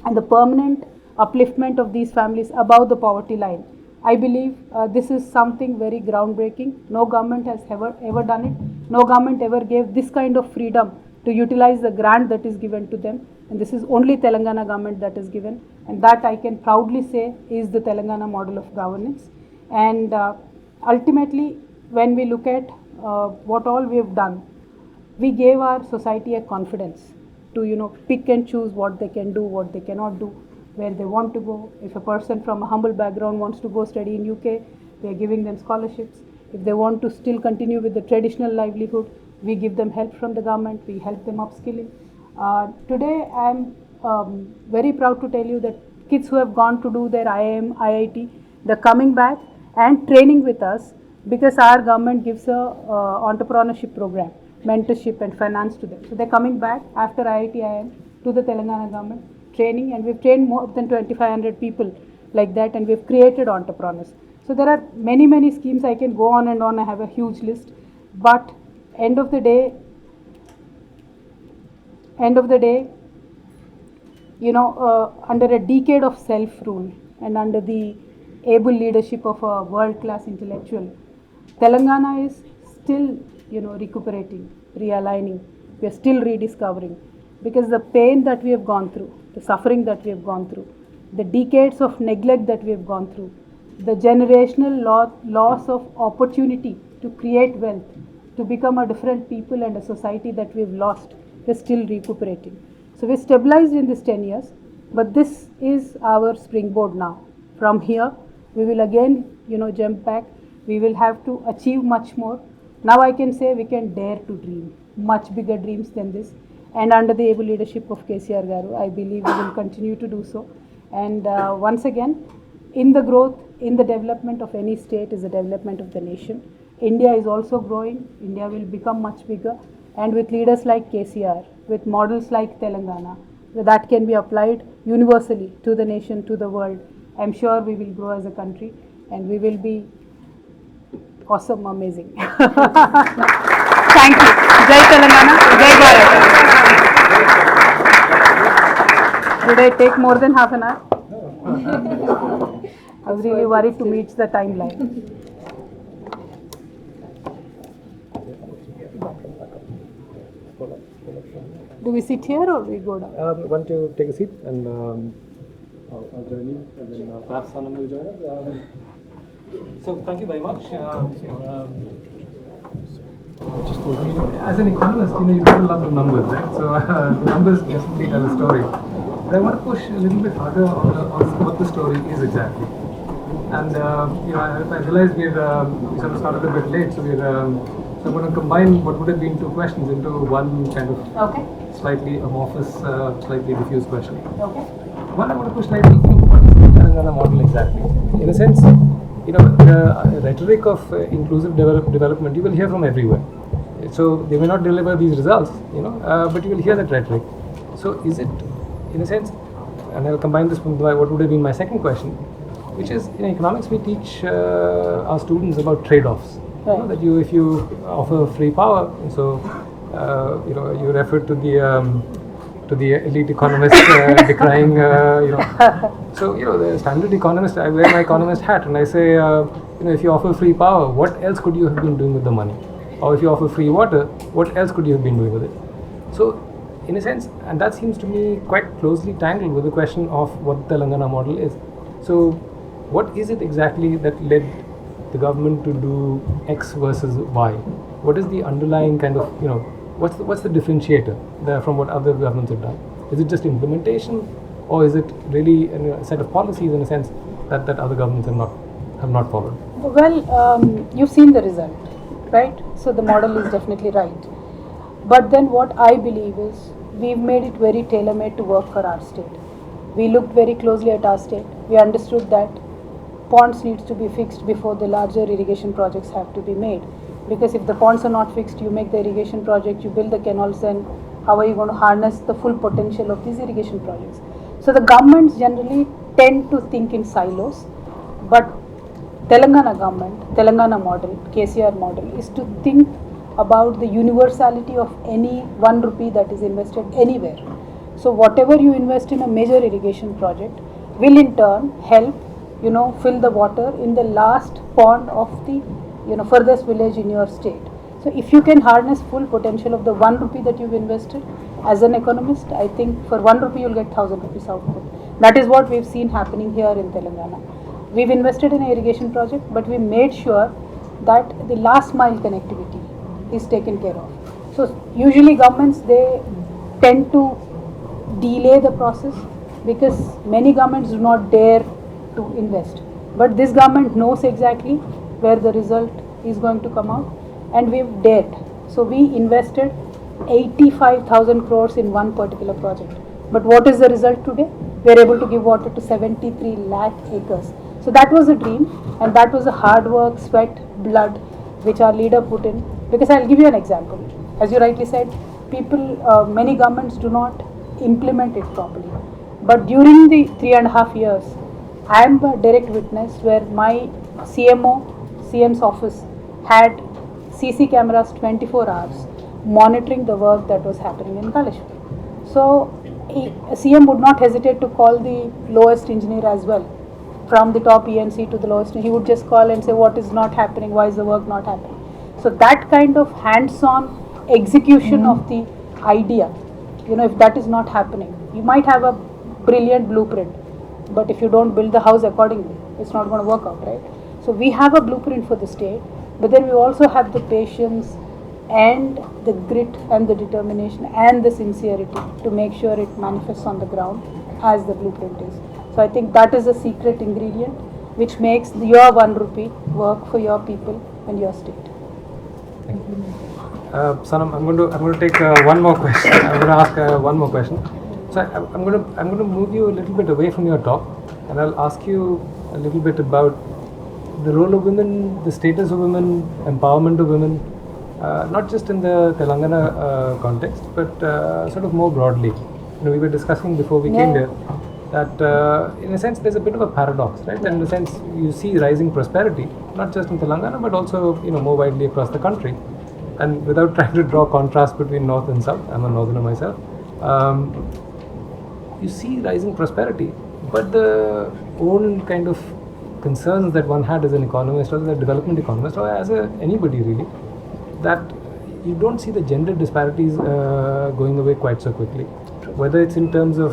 and the permanent upliftment of these families above the poverty line. I believe this is something very groundbreaking. No government has ever done it. No government ever gave this kind of freedom to utilize the grant that is given to them. And this is only Telangana government that is given. And that I can proudly say is the Telangana model of governance. And ultimately, when we look at what all we have done, we gave our society a confidence to pick and choose what they can do, what they cannot do, where they want to go. If a person from a humble background wants to go study in UK, we are giving them scholarships. If they want to still continue with the traditional livelihood, we give them help from the government, we help them upskilling. Today I am very proud to tell you that kids who have gone to do their IIM, IIT, they're coming back and training with us because our government gives a entrepreneurship program, mentorship and finance to them. So they're coming back after IIT, IIM to the Telangana government, training, and we've trained more than 2,500 people like that, and we've created entrepreneurs. So there are many schemes. I can go on and on. I have a huge list, but end of the day, under a decade of self-rule and under the able leadership of a world-class intellectual, Telangana is still recuperating, realigning. We are still rediscovering, because the pain that we have gone through, the suffering that we have gone through, the decades of neglect that we have gone through, the generational loss of opportunity to create wealth, to become a different people and a society that we have lost, we are still recuperating. So we are stabilized in this 10 years, but this is our springboard now. From here, we will again jump back. We will have to achieve much more. Now I can say we can dare to dream much bigger dreams than this. And under the able leadership of KCR Garu, I believe we will continue to do so. And once again, in the growth, in the development of any state is the development of the nation. India is also growing. India will become much bigger. And with leaders like KCR, with models like Telangana, that can be applied universally to the nation, to the world, I'm sure we will grow as a country and we will be awesome, amazing. Thank you. Jai Telangana, Jai Bharat. Did I take more than half an hour? I was really worried to meet the timeline. Do we sit here or we go down? Why don't you take a seat and I'll join you, and then perhaps Sanam will join us. So thank you very much. As an economist, you get a lot of numbers, right? So the numbers definitely tell a story. But I want to push a little bit harder on what the story is exactly. And I realized we sort of started a bit late, so so I'm going to combine what would have been two questions into one kind of slightly amorphous, slightly diffuse question. Okay. One, I want to push slightly, what is the Telangana model exactly? In a sense, the rhetoric of inclusive development you will hear from everywhere. So they may not deliver these results, but you will hear that rhetoric. So is it, in a sense, and I'll combine this with what would have been my second question, which is in economics we teach our students about trade-offs. Right. That if you offer free power, so you refer to the elite economists decrying, So the standard economist, I wear my economist hat and I say, if you offer free power, what else could you have been doing with the money? Or if you offer free water, what else could you have been doing with it? So, in a sense, and that seems to me quite closely tangled with the question of what the Telangana model is. So, what is it exactly that led the government to do X versus Y? What is the underlying kind of, what's the differentiator from what other governments have done? Is it just implementation, or is it really a set of policies in a sense that other governments have not followed? Well, you've seen the result, right? So the model is definitely right. But then what I believe is we've made it very tailor-made to work for our state. We looked very closely at our state. We understood that ponds needs to be fixed before the larger irrigation projects have to be made. Because if the ponds are not fixed, you make the irrigation project, you build the canals, and how are you going to harness the full potential of these irrigation projects? So the governments generally tend to think in silos, but Telangana government, Telangana model, KCR model, is to think about the universality of any 1 rupee that is invested anywhere. So whatever you invest in a major irrigation project will in turn help, fill the water in the last pond of the, furthest village in your state. So if you can harness full potential of the 1 rupee that you've invested, as an economist, I think for 1 rupee you'll get 1000 rupees output. That is what we've seen happening here in Telangana. We've invested in an irrigation project, but we made sure that the last mile connectivity is taken care of. So usually governments, they tend to delay the process because many governments do not dare to invest. But this government knows exactly where the result is going to come out, and we've dared. So we invested 85,000 crores in one particular project. But what is the result today? We are able to give water to 73 lakh acres. So that was a dream, and that was a hard work, sweat, blood, which our leader put in. Because I'll give you an example. As you rightly said, many governments do not implement it properly. But during the 3.5 years, I am a direct witness where my CM's office had CC cameras 24 hours monitoring the work that was happening in Kaleshwar. So CM would not hesitate to call the lowest engineer as well, from the top ENC to the lowest. He would just call and say what is not happening, why is the work not happening. So that kind of hands-on execution of the idea, if that is not happening, you might have a brilliant blueprint, but if you don't build the house accordingly, it's not going to work out, right? So we have a blueprint for the state, but then we also have the patience and the grit and the determination and the sincerity to make sure it manifests on the ground as the blueprint is. So I think that is a secret ingredient which makes your 1 rupee work for your people and your state. Thank you. Sanam, I'm going to take one more question. I'm going to ask one more question. So I'm going to move you a little bit away from your talk, and I'll ask you a little bit about the role of women, the status of women, empowerment of women, not just in the Telangana context, but sort of more broadly. We were discussing before we came here that in a sense there's a bit of a paradox, right? In a sense, you see rising prosperity, not just in Telangana, but also more widely across the country. And without trying to draw contrast between north and south, I'm a northerner myself. You see rising prosperity, but the own kind of concerns that one had as an economist or as a development economist or as anybody really, that you don't see the gender disparities going away quite so quickly. Whether it's in terms of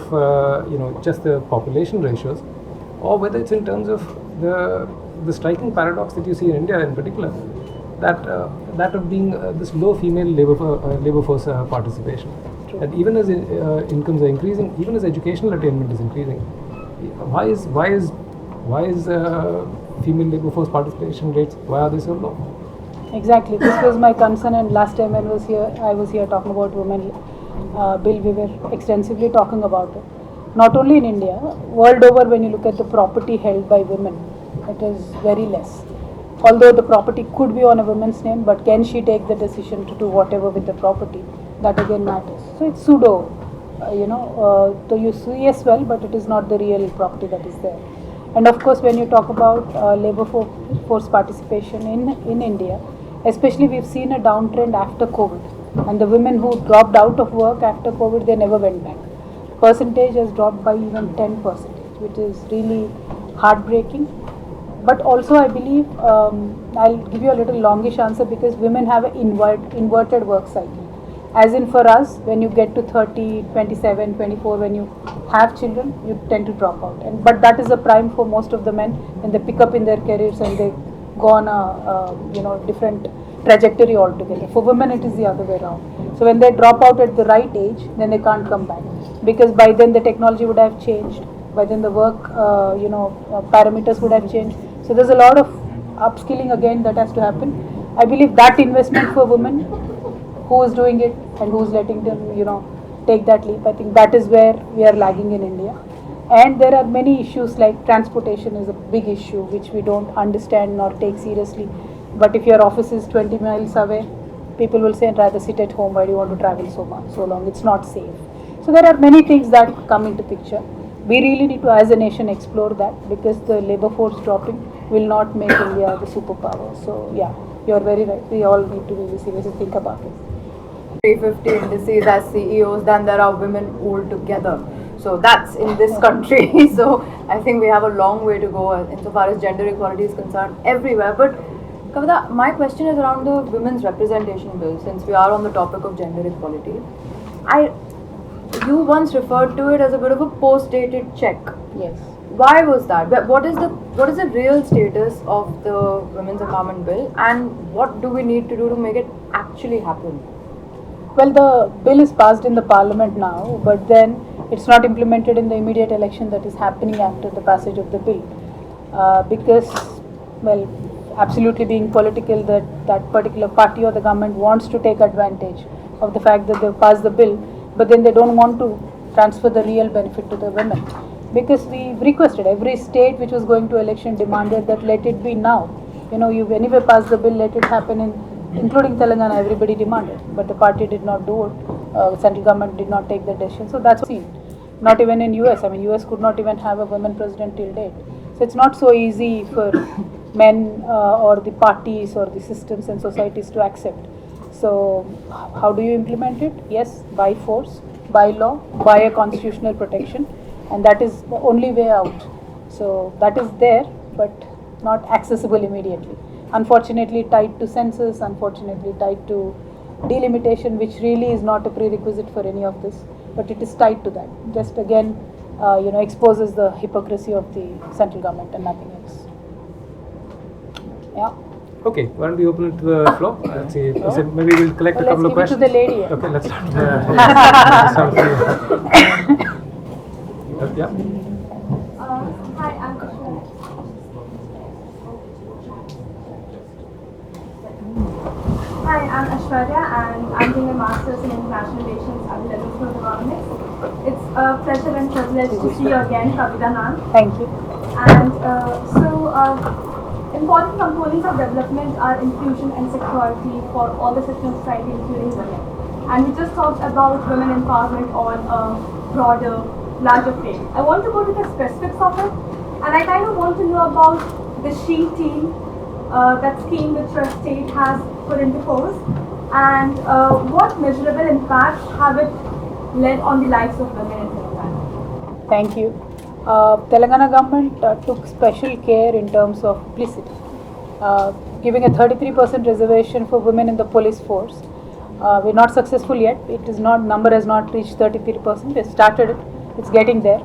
just the population ratios, or whether it's in terms of the striking paradox that you see in India in particular, that of being this low female labor force participation. And even as incomes are increasing, even as educational attainment is increasing, why is female labor force participation rates, why are they so low? Exactly, this was my concern, and last time I was here talking about women bill, we were extensively talking about it. Not only in India, world over, when you look at the property held by women, it is very less. Although the property could be on a woman's name, but can she take the decision to do whatever with the property? That again matters. So it's pseudo, so you see as well, but it is not the real property that is there. And of course, when you talk about labor force participation in India, especially we've seen a downtrend after COVID, and the women who dropped out of work after COVID, they never went back. Percentage has dropped by even 10%, which is really heartbreaking. But also I believe, I'll give you a little longish answer, because women have an inverted work cycle. As in for us, when you get to 30, 27, 24, when you have children, you tend to drop out. But that is a prime for most of the men, when they pick up in their careers and they go on a different trajectory altogether. For women, it is the other way around. So when they drop out at the right age, then they can't come back, because by then the technology would have changed. By then the work, parameters would have changed. So there's a lot of upskilling again that has to happen. I believe that investment for women, who is doing it and who is letting them, take that leap, I think that is where we are lagging in India. And there are many issues like transportation is a big issue which we don't understand nor take seriously. But if your office is 20 miles away, people will say, I'd rather sit at home, why do you want to travel so long? It's not safe. So there are many things that come into picture. We really need to, as a nation, explore that, because the labor force dropping will not make India the superpower. So yeah, you're very right. We all need to really seriously think about it. 350 indices as CEOs, then there are women altogether. So that's in this country. So I think we have a long way to go insofar as gender equality is concerned everywhere. But Kavitha, my question is around the women's representation bill, since we are on the topic of gender equality. You once referred to it as a bit of a post-dated check. Yes. Why was that? What is the real status of the Women's Empowerment Bill, and what do we need to do to make it actually happen? Well, the bill is passed in the parliament now, but then it's not implemented in the immediate election that is happening after the passage of the bill. Because, well, absolutely being political, that particular party or the government wants to take advantage of the fact that they've passed the bill, but then they don't want to transfer the real benefit to the women. Because we requested, every state which was going to election demanded that let it be now. You know, you've anyway passed the bill, let it happen including Telangana, everybody demanded, but the party did not do it. Central government did not take the decision. So that's seen. Not even in US. I mean, US could not even have a women president till date. So it's not so easy for men or the parties or the systems and societies to accept. So how do you implement it? Yes, by force, by law, by a constitutional protection, and that is the only way out. So that is there, but not accessible immediately. Unfortunately tied to census, unfortunately tied to delimitation, which really is not a prerequisite for any of this, but it is tied to that. Just again, exposes the hypocrisy of the central government and nothing else. Yeah. Okay, why don't we open it to the floor? Let's see. So maybe we'll collect a couple of questions. Let's give it to the lady. Okay, let's start. Yeah. Hi, I'm Ashwarya. Hi, I'm Ashwarya, and I'm doing a master's in international relations at the London School of Economics. It's a pleasure and privilege to see you again, Kavitha ma'am. Thank you. And important components of development are inclusion and security for all the sections of society, including women. And we just talked about women empowerment on a broader, larger frame. I want to go to the specifics of it, and I kind of want to know about the SHE team, that scheme which your state has put into force, and what measurable impacts have it led on the lives of women in Telangana? Thank you. Telangana government took special care in terms of publicity, giving a 33% reservation for women in the police force. We're not successful yet. Number has not reached 33%. We started it. It's getting there.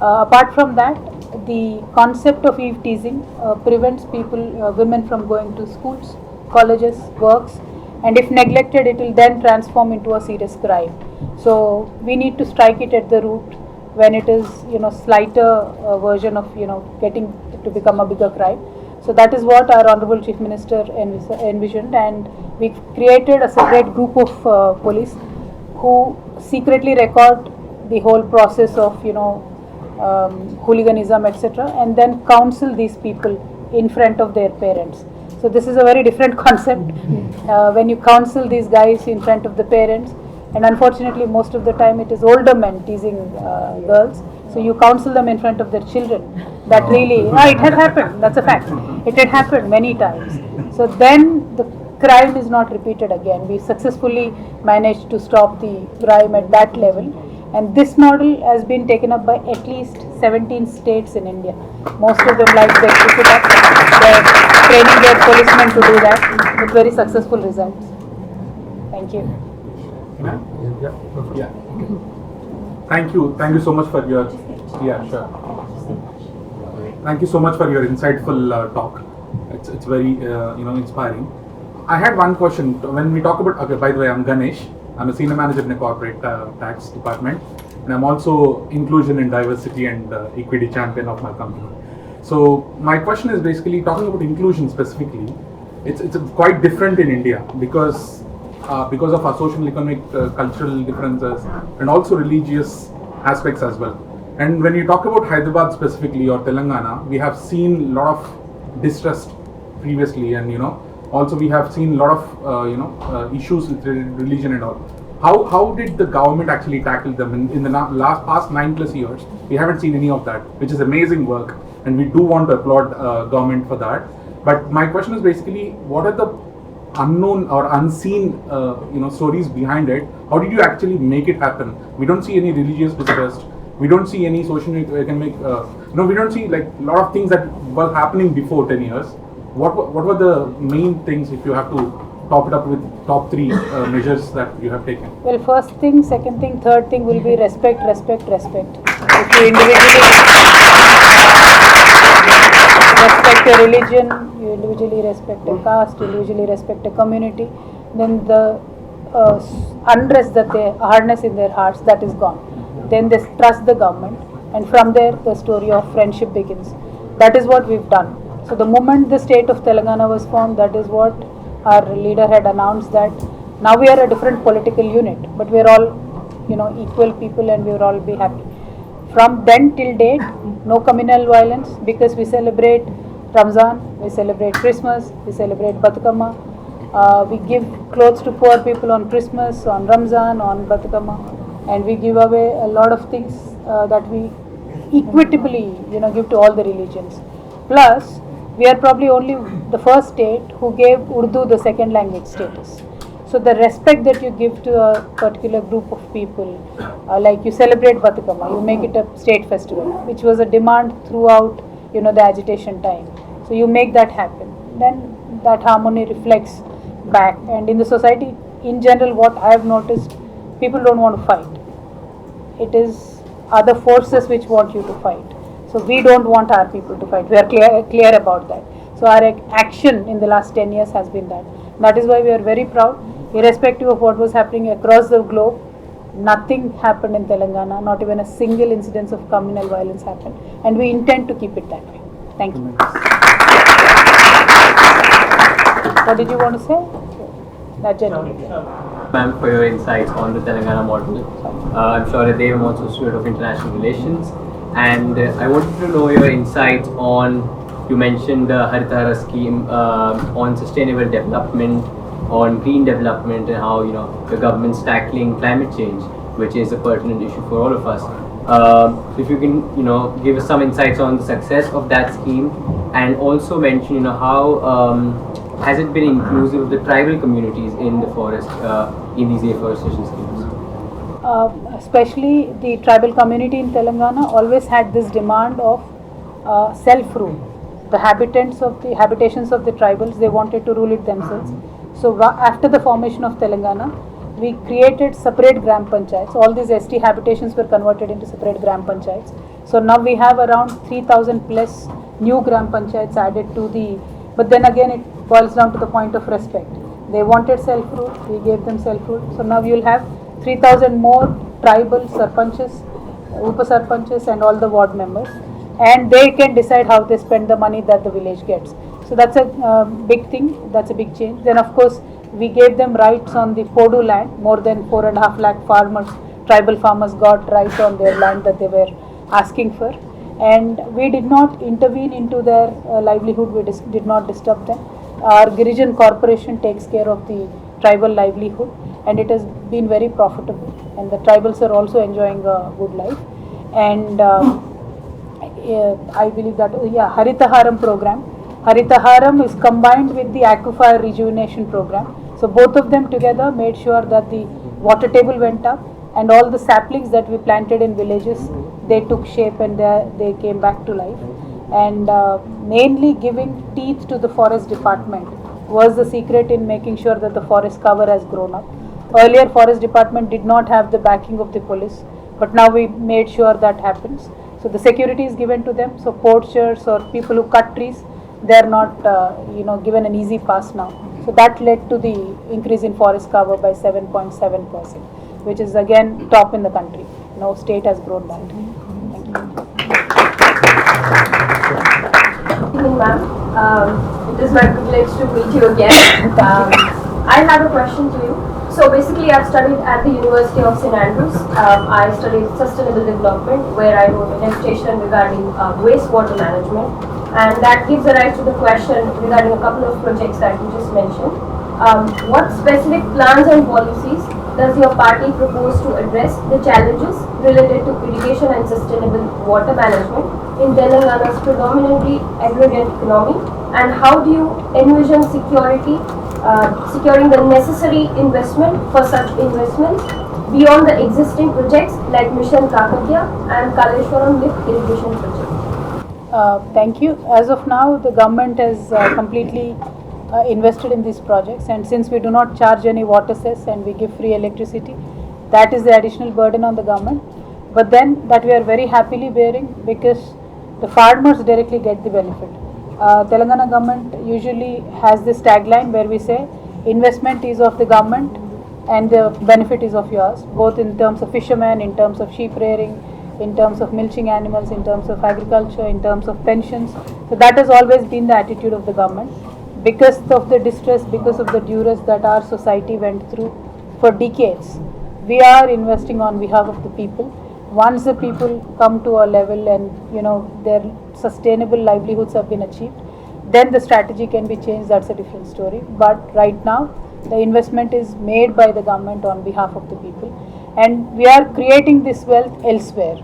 Apart from that, the concept of eve teasing prevents women from going to schools, colleges, works, and if neglected, it will then transform into a serious crime. So we need to strike it at the root when it is, slighter version of, getting to become a bigger crime. So that is what our Honorable Chief Minister envisioned, and we created a separate group of police who secretly record the whole process of, hooliganism, etc., and then counsel these people in front of their parents. So this is a very different concept when you counsel these guys in front of the parents, and unfortunately most of the time it is older men teasing girls. So you counsel them in front of their children. That really, it had happened. That's a fact. It had happened many times. So then the crime is not repeated again. We successfully managed to stop the crime at that level. And this model has been taken up by at least 17 states in India. Most of them like to execute that. They're training their policemen to do that with very successful results. Thank you. Yeah. Thank you so much for your Thank you so much for your insightful talk. It's very inspiring. I had one question. When we talk about, okay, by the way, I'm Ganesh. I'm a senior manager in a corporate tax department, and I'm also inclusion and diversity and equity champion of my company. So my question is basically talking about inclusion specifically. It's quite different in India because of our social, economic, cultural differences, and also religious aspects as well. And when you talk about Hyderabad specifically or Telangana, we have seen a lot of distrust previously, and also we have seen a lot of issues with religion and all. how did the government actually tackle them in the last past 9+ years? We haven't seen any of that, which is amazing work, and we do want to applaud government for that. But my question is basically, what are the unknown or unseen stories behind it? How did you actually make it happen? We don't see any religious discussed. We don't see any social economic. We don't see like a lot of things that were happening before 10 years. What were the main things, if you have to top it up with top 3 measures that you have taken? Well, first thing, second thing, third thing will be respect, respect, respect. If you individually respect a religion, you individually respect a caste, you individually respect a community, then the unrest that they harness in their hearts, that is gone. Then they trust the government, and from there the story of friendship begins. That is what we've done. So the moment the state of Telangana was formed, that is what our leader had announced, that now we are a different political unit, but we are all equal people, and we will all be happy. From then till date, no communal violence, because we celebrate Ramzan, we celebrate Christmas, we celebrate Batukama, we give clothes to poor people on Christmas, on Ramzan, on Batukama, and we give away a lot of things that we equitably give to all the religions. Plus, we are probably only the first state who gave Urdu the second language status. So the respect that you give to a particular group of people, like you celebrate Batukama, you make it a state festival, which was a demand throughout the agitation time. So you make that happen. Then that harmony reflects back, and in the society in general, what I have noticed, people don't want to fight. It is other forces which want you to fight. So we don't want our people to fight. We are clear about that. So our action in the last 10 years has been that. That is why we are very proud, irrespective of what was happening across the globe. Nothing happened in Telangana, not even a single incidence of communal violence happened, and we intend to keep it that way. Thank you. What did you want to say? That gentleman. Ma'am, for your insights on the Telangana model. I'm sure that they are also a student of international relations, and I wanted to know your insights on, you mentioned the Haritahara scheme on sustainable development, on green development, and how the government's tackling climate change, which is a pertinent issue for all of us. If you can give us some insights on the success of that scheme, and also mention how has it been inclusive of the tribal communities in the forest in these afforestation schemes? Especially the tribal community in Telangana always had this demand of self-rule. The habitations of the tribals, they wanted to rule it themselves. So after the formation of Telangana, we created separate gram panchayats. All these ST habitations were converted into separate gram panchayats. So now we have around 3,000 plus new gram panchayats added to the. But then again, it boils down to the point of respect. They wanted self-rule, we gave them self-rule. So now you will have 3,000 more tribal sarpanches, upa-sarpanches, and all the ward members, and they can decide how they spend the money that the village gets. So that's a big thing, that's a big change. Then of course, we gave them rights on the Podu land. More than 4.5 lakh farmers, tribal farmers got rights on their land that they were asking for. And we did not intervene into their livelihood, we did not disturb them. Our Girijan corporation takes care of the tribal livelihood, and it has been very profitable, and the tribals are also enjoying a good life. And I believe that Haritaharam program. Haritaharam is combined with the aquifer rejuvenation program. So both of them together made sure that the water table went up, and all the saplings that we planted in villages, they took shape and they came back to life. And mainly giving teeth to the forest department was the secret in making sure that the forest cover has grown up. Earlier, forest department did not have the backing of the police, but now we made sure that happens. So the security is given to them. So poachers or people who cut trees, they are not given an easy pass now. So that led to the increase in forest cover by 7.7%, which is again top in the country. No state has grown that. Thank you. Good evening, ma'am. It is my privilege to meet you again. I have a question to you. So basically, I've studied at the University of St. Andrews. I studied sustainable development, where I wrote a dissertation regarding wastewater management, and that gives a rise to the question regarding a couple of projects that you just mentioned. What specific plans and policies does your party propose to address the challenges related to irrigation and sustainable water management in Telangana's predominantly agrarian economy? And how do you envision securing the necessary investment for such investments beyond the existing projects like Mission Kakatya and Kaleshwaram lift irrigation project? Thank you. As of now, the government has completely invested in these projects, and since we do not charge any water cess and we give free electricity, that is the additional burden on the government. But then that we are very happily bearing, because the farmers directly get the benefit. Telangana government usually has this tagline where we say investment is of the government and the benefit is of yours, both in terms of fishermen, in terms of sheep rearing, in terms of milching animals, in terms of agriculture, in terms of pensions. So that has always been the attitude of the government. Because of the distress, because of the duress that our society went through for decades, we are investing on behalf of the people. Once the people come to a level and their sustainable livelihoods have been achieved, then the strategy can be changed. That's a different story. But right now, the investment is made by the government on behalf of the people, and we are creating this wealth elsewhere.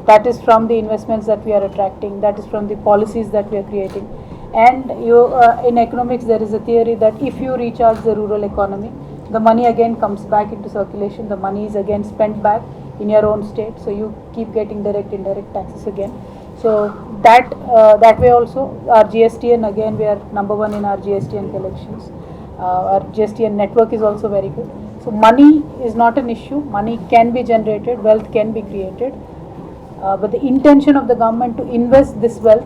That is from the investments that we are attracting, that is from the policies that we are creating. And in economics, there is a theory that if you recharge the rural economy, the money again comes back into circulation, the money is again spent back in your own state, so you keep getting direct, indirect taxes again. So that way also, our GSTN, again we are number one in our GSTN collections. Our GSTN network is also very good. So money is not an issue, money can be generated, wealth can be created, but the intention of the government to invest this wealth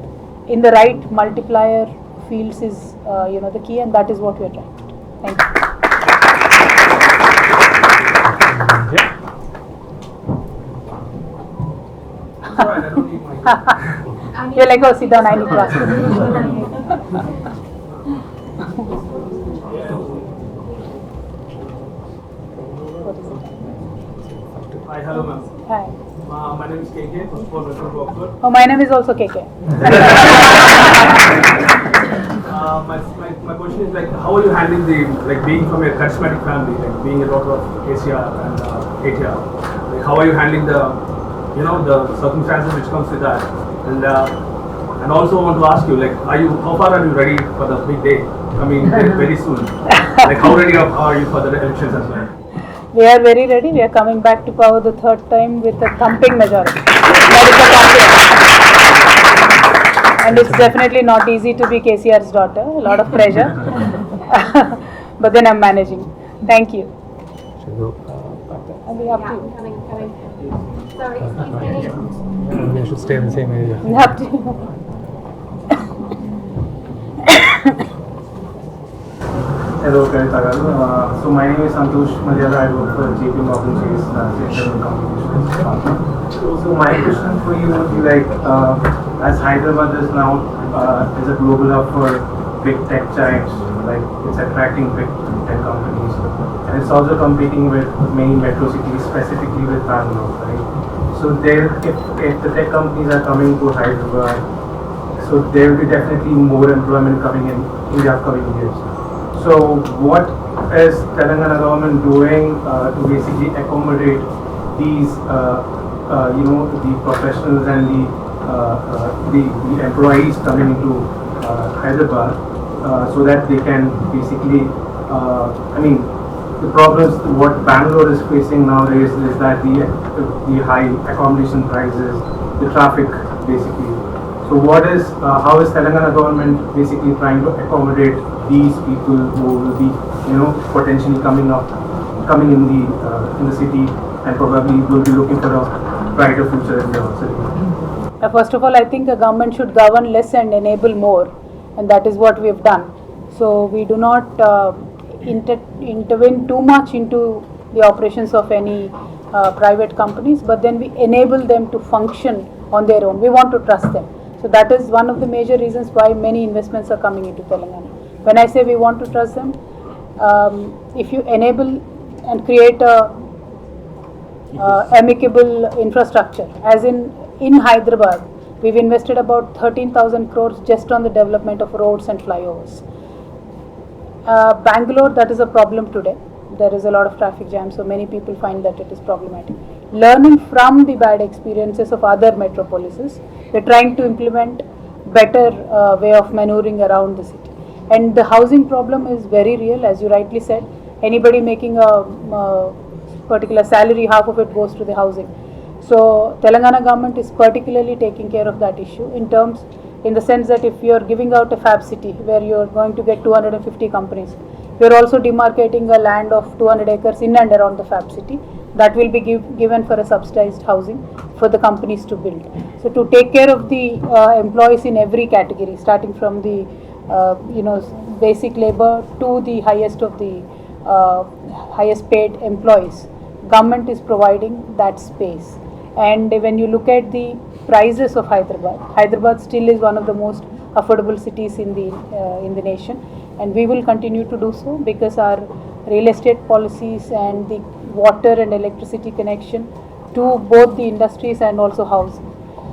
in the right multiplier fields is the key, and that is what we are trying to do. Thank you. You're like, oh, sit down, I need to ask you. Hi, hello ma'am. Hi. My name is KK, first of all, welcome to Oxford. Oh, my name is also KK. My question is, like, how are you handling being from a charismatic family, like being a daughter of KCR and KTR? Like, how are you handling the circumstances which comes with that? And also I want to ask you, like, how far are you ready for the big day coming very soon? Like, how ready are you for the elections as well? We are very ready. We are coming back to power the third time with a thumping majority. And it's definitely not easy to be KCR's daughter. A lot of pressure. But then I'm managing. Thank you. I'll be up to you. Sorry, excuse me. We should stay in the same area. Up to you. Hello, Kavitha. So my name is Santosh Madhyala. I work for JP Morgan Chase International Communications Department. So my question for you would be, like, as Hyderabad is now is a global hub for big tech giants, like it's attracting big tech companies, and it's also competing with many metro cities, specifically with Bangalore, right? So if the tech companies are coming to Hyderabad, so there will be definitely more employment coming in the upcoming years. So what is Telangana government doing to basically accommodate these, the professionals and the employees coming into Hyderabad, so that they can basically, the problems what Bangalore is facing nowadays is that the high accommodation prices, the traffic basically. So how is Telangana government basically trying to accommodate these people who will be, potentially coming in the city and probably will be looking for a brighter future in the city? First of all, I think the government should govern less and enable more, and that is what we have done. So we do not intervene too much into the operations of any private companies, but then we enable them to function on their own. We want to trust them. So that is one of the major reasons why many investments are coming into Telangana. When I say we want to trust them, if you enable and create a amicable infrastructure, as in Hyderabad, we've invested about 13,000 crores just on the development of roads and flyovers. Bangalore, that is a problem today. there is a lot of traffic jam, so many people find that it is problematic. Learning from the bad experiences of other metropolises, they're trying to implement better way of maneuvering around the city. And the housing problem is very real, as you rightly said. Anybody making a particular salary, half of it goes to the housing. So Telangana government is particularly taking care of that issue in the sense that if you are giving out a fab city where you are going to get 250 companies, we are also demarcating a land of 200 acres in and around the fab city that will be given for a subsidized housing for the companies to build. So to take care of the employees in every category, starting from the basic labor to the highest of the highest paid employees, government is providing that space. And when you look at the prices of Hyderabad still is one of the most affordable cities in the nation, and we will continue to do so because our real estate policies and the water and electricity connection to both the industries and also housing,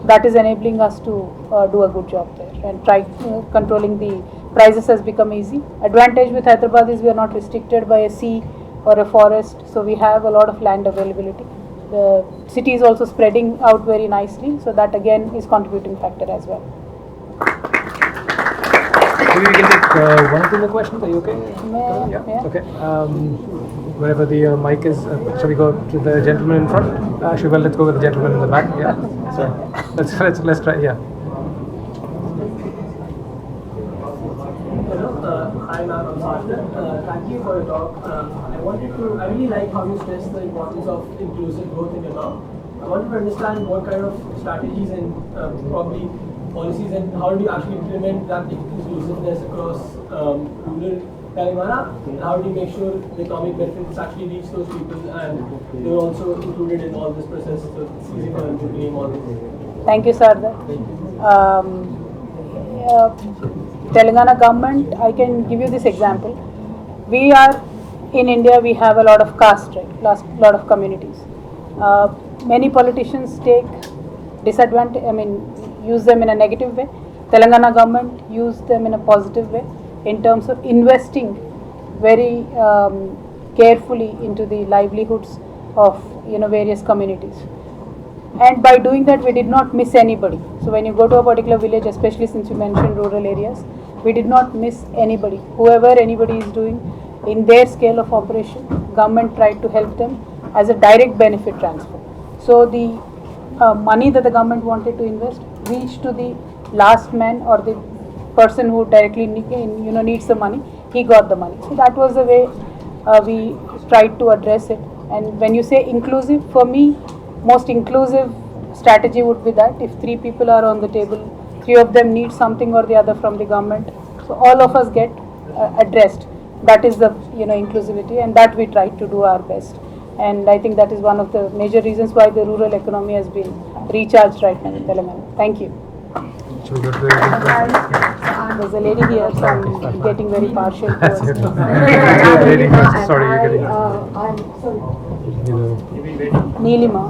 that is enabling us to do a good job there, and try controlling the prices has become easy. Advantage with Hyderabad is we are not restricted by a sea or a forest, so we have a lot of land availability. The city is also spreading out very nicely, so that again is contributing factor as well. Maybe we can take one or two more questions. Are you okay? Yeah. Okay. Wherever the mic is, shall we go to the gentleman in front? Actually, well, let's go with the gentleman in the back. Yeah. So let's try. Yeah. Hi ma'am, I'm Sarthak. Thank you for your talk. I really like how you stress the importance of inclusive growth in your talk. I wanted to understand what kind of strategies and probably policies and how do you actually implement that inclusiveness across rural Telangana, and how do you make sure the economic benefits actually reach those people and they're also included in all this process, so it's easy for them to claim all this. Thank you, Sarthak. Telangana government, I can give you this example. We are in India, we have a lot of caste, right? Lot of communities. Many politicians take disadvantage, use them in a negative way. Telangana government use them in a positive way in terms of investing very carefully into the livelihoods of various communities. And by doing that, we did not miss anybody. So when you go to a particular village, especially since you mentioned rural areas, we did not miss anybody. Whoever anybody is doing in their scale of operation, government tried to help them as a direct benefit transfer. So the money that the government wanted to invest reached to the last man or the person who directly needs the money. He got the money. So that was the way we tried to address it. And when you say inclusive, for me, most inclusive strategy would be that if 3 people are on the table, 3 of them need something or the other from the government, so all of us get addressed. That is the inclusivity, and that we try to do our best. And I think that is one of the major reasons why the rural economy has been recharged right now in Telangana. Thank you. Should we go to the There's a lady here, so I'm getting very partial towards her. Sorry, you're getting. I'm sorry. Neelima.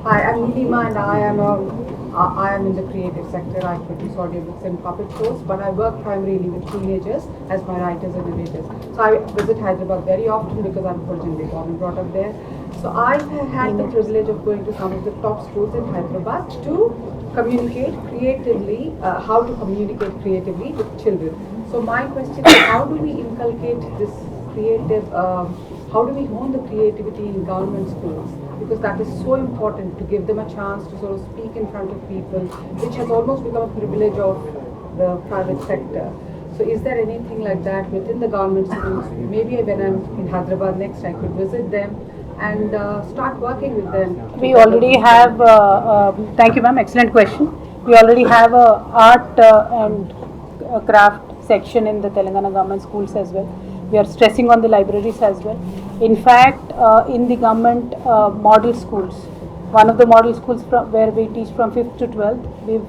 Hi, I'm Neelima, and I am in the creative sector. I produce audiobooks and puppet shows, but I work primarily with teenagers as my writers and narrators. So I visit Hyderabad very often because I'm originally born and brought up there. So I had the privilege of going to some of the top schools in Hyderabad to communicate creatively, how to communicate creatively with children. So my question is, how do we inculcate this creative, how do we hone the creativity in government schools? Because that is so important to give them a chance to sort of speak in front of people, which has almost become a privilege of the private sector. So is there anything like that within the government schools? Maybe when I'm in Hyderabad next, I could visit them and start working with them. We already have, thank you ma'am, excellent question. We already have a art and craft section in the Telangana government schools as well. We are stressing on the libraries as well. In fact, in the government model schools, one of the model schools where we teach from 5th to 12th, we've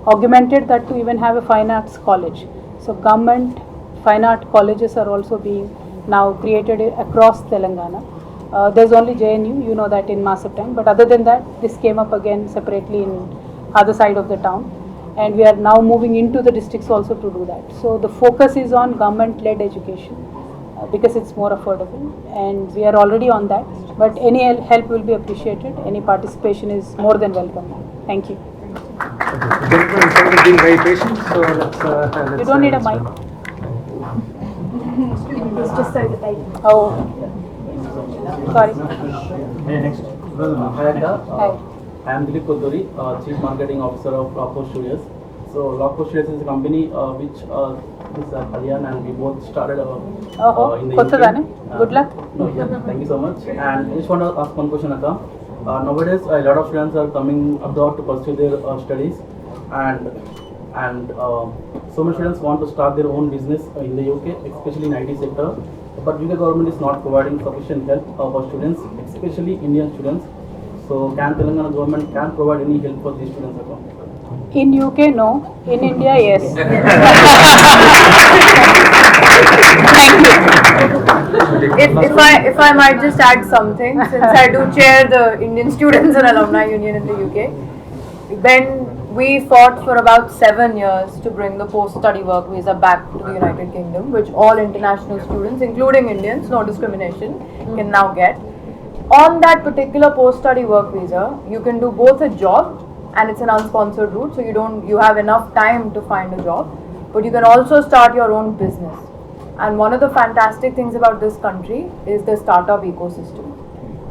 augmented that to even have a fine arts college. So government fine art colleges are also being now created across Telangana. There's only JNU, you know that in Masaptan, but other than that, this came up again separately in other side of the town. And we are now moving into the districts also to do that. So the focus is on government-led education. because it's more affordable, and we are already on that. But any help will be appreciated. Any participation is more than welcome. Thank you. The gentleman in front is being very patient, so let's You don't need a mic. It's just so that they Oh, sorry. Hey, next. Hi. I am Dilip Koduri, Chief Marketing Officer of Lockpost Studios. So Lockpost Studios is a company which is Kalyan, and we both started in the UK. Good luck. Thank you so much. And I just want to ask one question, Akka. Nowadays, a lot of students are coming abroad to pursue their studies, and so many students want to start their own business in the UK, especially in IT sector. But UK government is not providing sufficient help for students, especially Indian students. So can Telangana government provide any help for these students? In UK, no. In India, yes. If I might just add something, since I do chair the Indian Students and Alumni Union in the UK, when we fought for about 7 years to bring the post-study work visa back to the United Kingdom, which all international students, including Indians, no discrimination, can now get. On that particular post-study work visa, you can do both a job, and it's an unsponsored route, so you have enough time to find a job, but you can also start your own business. And one of the fantastic things about this country is the startup ecosystem.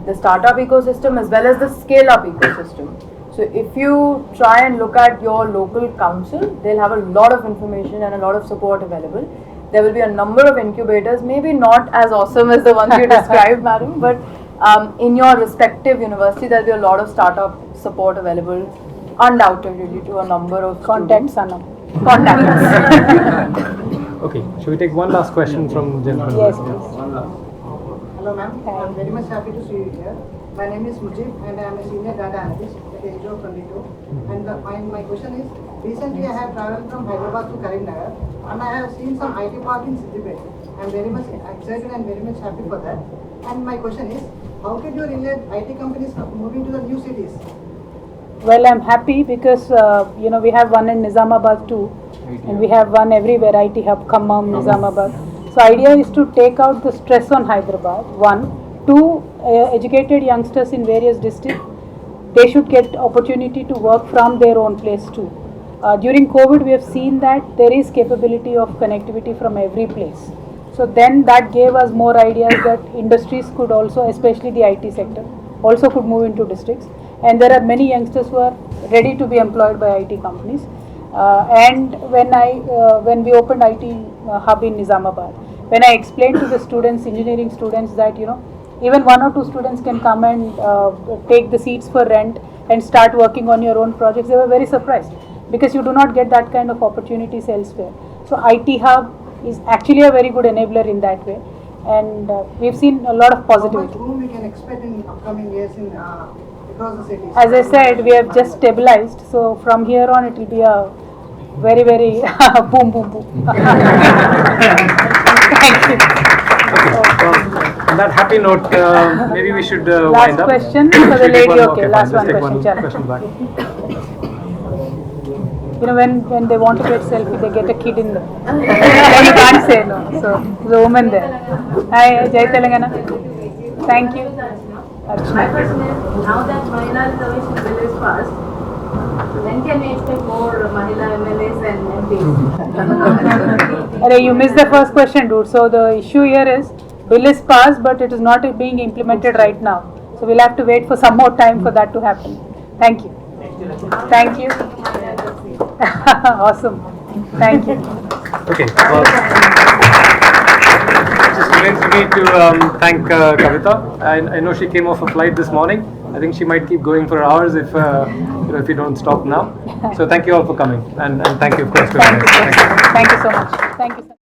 The startup ecosystem as well as the scale-up ecosystem. So if you try and look at your local council, they'll have a lot of information and a lot of support available. There will be a number of incubators, maybe not as awesome as the ones you described, madam, but in your respective university, there'll be a lot of startup support available, undoubtedly, to a number of Contacts, students. Anna. Contacts. Okay, shall we take one last question from gentleman? Yes, please. Hello ma'am, I am very much happy to see you here. My name is Mujib and I am a senior data analyst at the age of 22. And my question is, recently I have travelled from Hyderabad to Karimnagar and I have seen some IT park in Siddipet. I am very much excited and very much happy for that. And my question is, how could you relate IT companies moving to the new cities? Well, I'm happy because we have one in Nizamabad too, and we have one everywhere, IT Hub, Khammam, Nizamabad. So idea is to take out the stress on Hyderabad, one. Two, educated youngsters in various districts, they should get opportunity to work from their own place too. During COVID, we have seen that there is capability of connectivity from every place. So then that gave us more ideas that industries could also, especially the IT sector, also could move into districts. And there are many youngsters who are ready to be employed by IT companies. And when we opened IT hub in Nizamabad, when I explained to the students, engineering students, that even 1 or 2 students can come and take the seats for rent and start working on your own projects, they were very surprised because you do not get that kind of opportunities elsewhere. So IT hub is actually a very good enabler in that way, and we've seen a lot of positivity. How much room we can expect in upcoming years in across the cities? As I said, we have just stabilized, so from here on it will be a very, very boom, boom, boom. Thank you. On that happy note, maybe we should Last wind up. question for the lady. Okay, last Let's one take question. question back. When they want to get selfie, they get a kid in them. Then you can't say no. So there's a woman there. Hi, Jai Telangana. Thank you. My question is, now that Mahila reservation bill is passed, when can we expect more Mahila MLAs and MPs? Arey, you missed the first question, dude. So the issue here is, bill is passed, but it is not being implemented right now. So we'll have to wait for some more time for that to happen. Thank you. Thank you. Awesome. Thank you. Okay. Just remains for me to thank Kavitha. I know she came off a flight this morning. I think she might keep going for hours if you don't stop now. So thank you all for coming, and thank you of course. Thank you so much. Thank you.